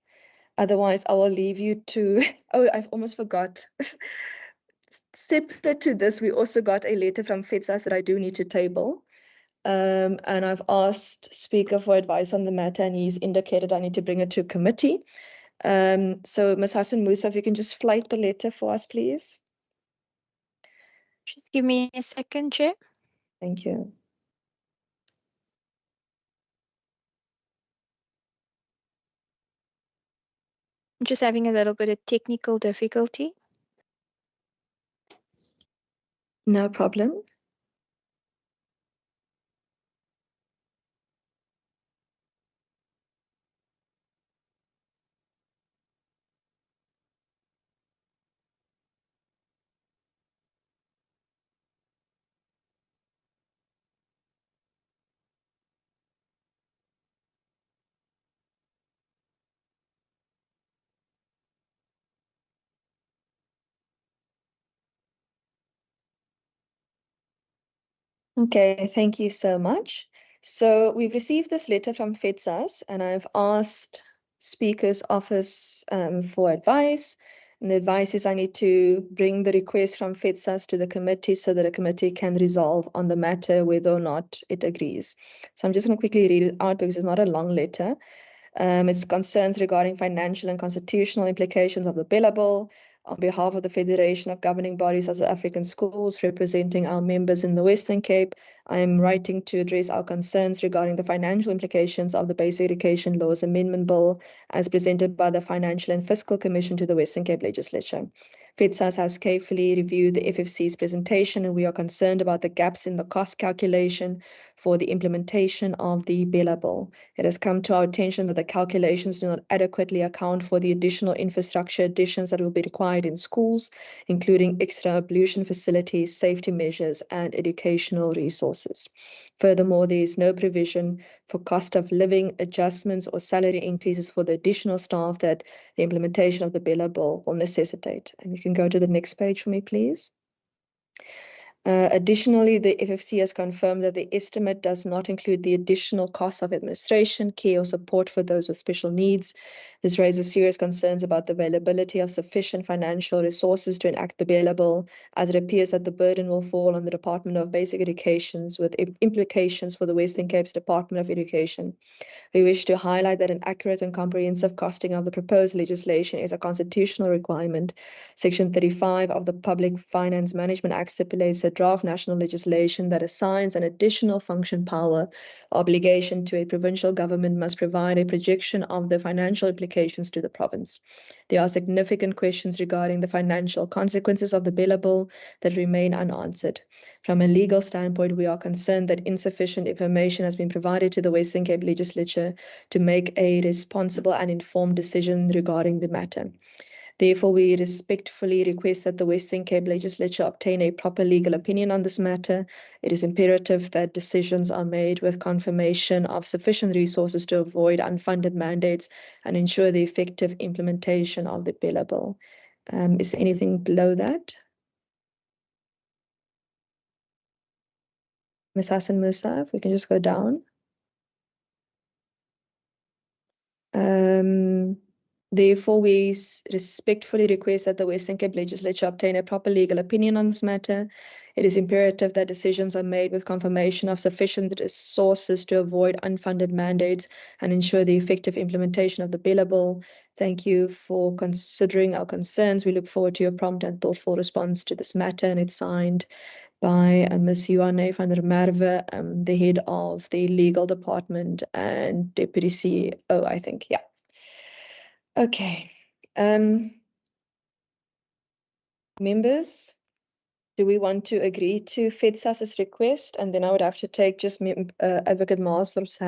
otherwise I will leave you to, oh, I've almost forgot. Separate to this, we also got a letter from FETSAS that I do need to table. And I've asked Speaker for advice on the matter, and he's indicated I need to bring it to committee. So Ms. Hassan Musa, if you can just flight the letter for us, please. Just give me a second, Chair. Thank you. I'm just having a little bit of technical difficulty. No problem. Okay, thank you so much. So we've received this letter from FETSAS, and I've asked Speaker's office for advice. And the advice is I need to bring the request from FETSAS to the committee so that the committee can resolve on the matter whether or not it agrees. So I'm just going to quickly read it out because it's not a long letter. It's concerns regarding financial and constitutional implications of the billable, On behalf of the Federation of Governing Bodies of South African Schools, representing our members in the Western Cape, I am writing to address our concerns regarding the financial implications of the Basic Education Laws Amendment Bill as presented by the Financial and Fiscal Commission to the Western Cape Legislature. FEDSAS has carefully reviewed the FFC's presentation, and we are concerned about the gaps in the cost calculation for the implementation of the Bela Bill. It has come to our attention that the calculations do not adequately account for the additional infrastructure additions that will be required in schools, including extra ablution facilities, safety measures, and educational resources. Furthermore, there is no provision for cost of living adjustments or salary increases for the additional staff that the implementation of the Bela Bill will necessitate. And you can go to the next page for me, please. Additionally, the FFC has confirmed that the estimate does not include the additional costs of administration, care, or support for those with special needs. This raises serious concerns about the availability of sufficient financial resources to enact the Bela Bill, as it appears that the burden will fall on the Department of Basic Education, with implications for the Western Cape's Department of Education. We wish to highlight that an accurate and comprehensive costing of the proposed legislation is a constitutional requirement. Section 35 of the Public Finance Management Act stipulates that draft national legislation that assigns an additional function power obligation to a provincial government must provide a projection of the financial implications to the province. There are significant questions regarding the financial consequences of the Bela Bill that remain unanswered. From a legal standpoint, we are concerned that insufficient information has been provided to the Western Cape Legislature to make a responsible and informed decision regarding the matter. Therefore, we respectfully request that the Western Cape Legislature obtain a proper legal opinion on this matter. It is imperative that decisions are made with confirmation of sufficient resources to avoid unfunded mandates and ensure the effective implementation of the Bela Bill. Is there anything below that? Ms. Hassan Musa, if we can just go down. Therefore, we respectfully request that the Western Cape Legislature obtain a proper legal opinion on this matter. It is imperative that decisions are made with confirmation of sufficient resources to avoid unfunded mandates and ensure the effective implementation of the Bela Bill. Thank you for considering our concerns. We look forward to your prompt and thoughtful response to this matter, and it's signed by Ms. Joanne van der Merwe, the head of the legal department and deputy CEO, I think. Yeah. Okay. Members, do we want to agree to FEDSAS's request? And then I would have to take just Advocate Maasdorp's,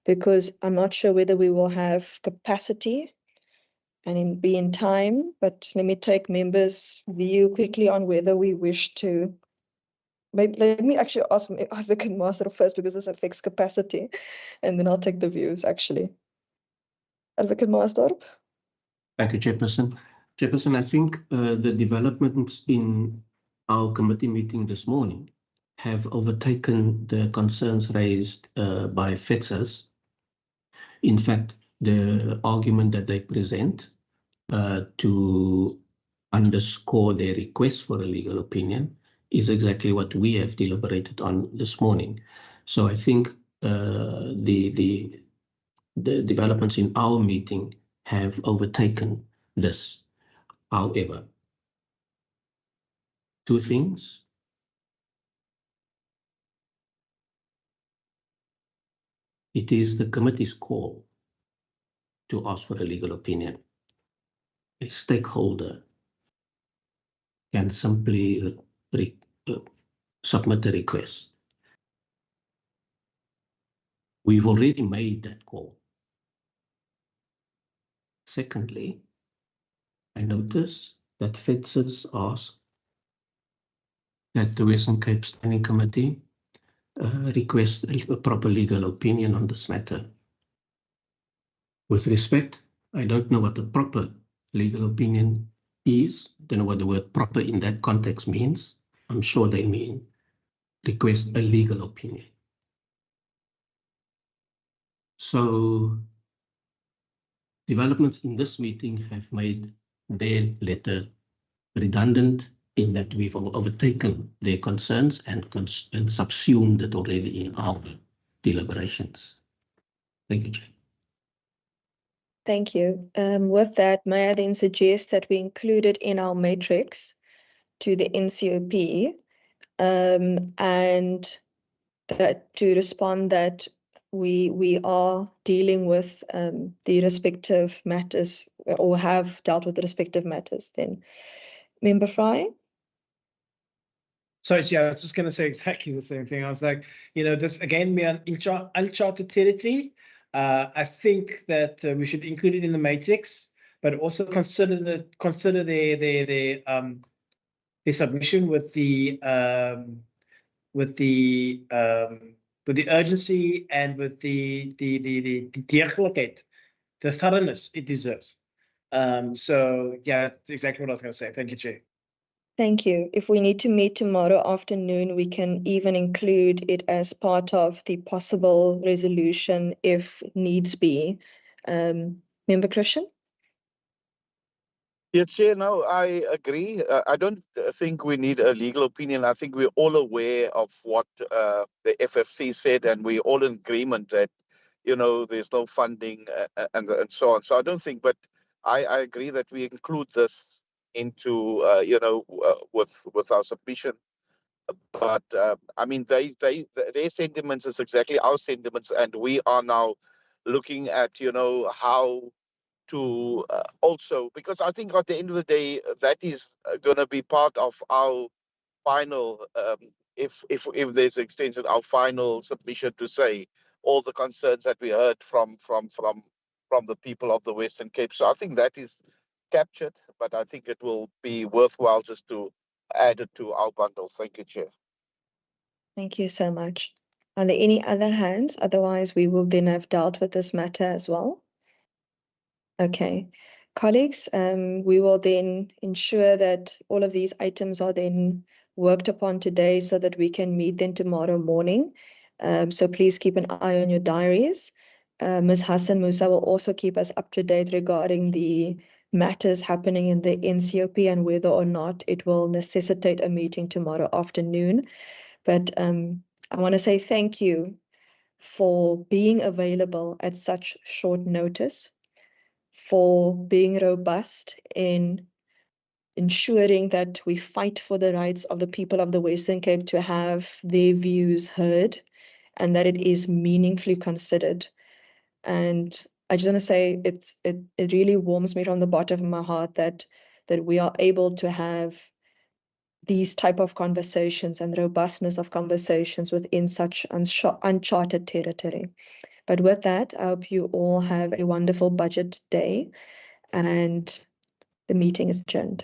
because I'm not sure whether we will have capacity and be in time, but let me take members' view quickly on whether we wish to. Maybe, let me actually ask Advocate Maasdorp first, because this affects capacity, and then I'll take the views actually. Advocate Maasdorp. Thank you, Chairperson. Chairperson, I think the developments in our committee meeting this morning have overtaken the concerns raised by FEDSAS. In fact, the argument that they present to underscore their request for a legal opinion is exactly what we have deliberated on this morning. So I think the developments in our meeting have overtaken this. However, two things. It is the committee's call to ask for a legal opinion. A stakeholder can simply submit a request. We've already made that call. Secondly, I notice that FEDSAS asked that the Western Cape Standing Committee request a proper legal opinion on this matter. With respect, I don't know what the proper legal opinion is, don't know what the word proper in that context means. I'm sure they mean request a legal opinion. So developments in this meeting have made their letter redundant in that we've overtaken their concerns and subsumed it already in our deliberations. Thank you, Chair. Thank you. With that, may I then suggest that we include it in our matrix to the NCOP, and that to respond that we are dealing with the respective matters, or have dealt with the respective matters. Then, Member Fry. Sorry, yeah, I was just going to say exactly the same thing. I was like, this again, we're on uncharted territory. I think that we should include it in the matrix, but also consider the submission with the urgency and with the deeglikheid, the thoroughness it deserves. So yeah, that's exactly what I was going to say. Thank you, Chair. Thank you. If we need to meet tomorrow afternoon, we can even include it as part of the possible resolution if needs be. Member Christian? Yes, Chair, no, I agree. I don't think we need a legal opinion. I think we're all aware of what the FFC said, and we're all in agreement that, there's no funding and so on. So I don't think, but I agree that we include this into, with our submission. But I mean, their sentiments is exactly our sentiments, and we are now looking at, how to also, because I think at the end of the day, that is going to be part of our final, if there's extension, our final submission to say all the concerns that we heard from the people of the Western Cape. So I think that is captured, but I think it will be worthwhile just to add it to our bundle. Thank you, Chair. Thank you so much. Are there any other hands? Otherwise, we will then have dealt with this matter as well. Okay. Colleagues, we will then ensure that all of these items are then worked upon today so that we can meet them tomorrow morning. So please keep an eye on your diaries. Ms. Hassan Musa will also keep us up to date regarding the matters happening in the NCOP and whether or not it will necessitate a meeting tomorrow afternoon. But I want to say thank you for being available at such short notice, for being robust in ensuring that we fight for the rights of the people of the Western Cape to have their views heard and that it is meaningfully considered. And I just want to say it really warms me from the bottom of my heart that we are able to have these type of conversations and robustness of conversations within such uncharted territory. But with that, I hope you all have a wonderful budget day, and the meeting is adjourned.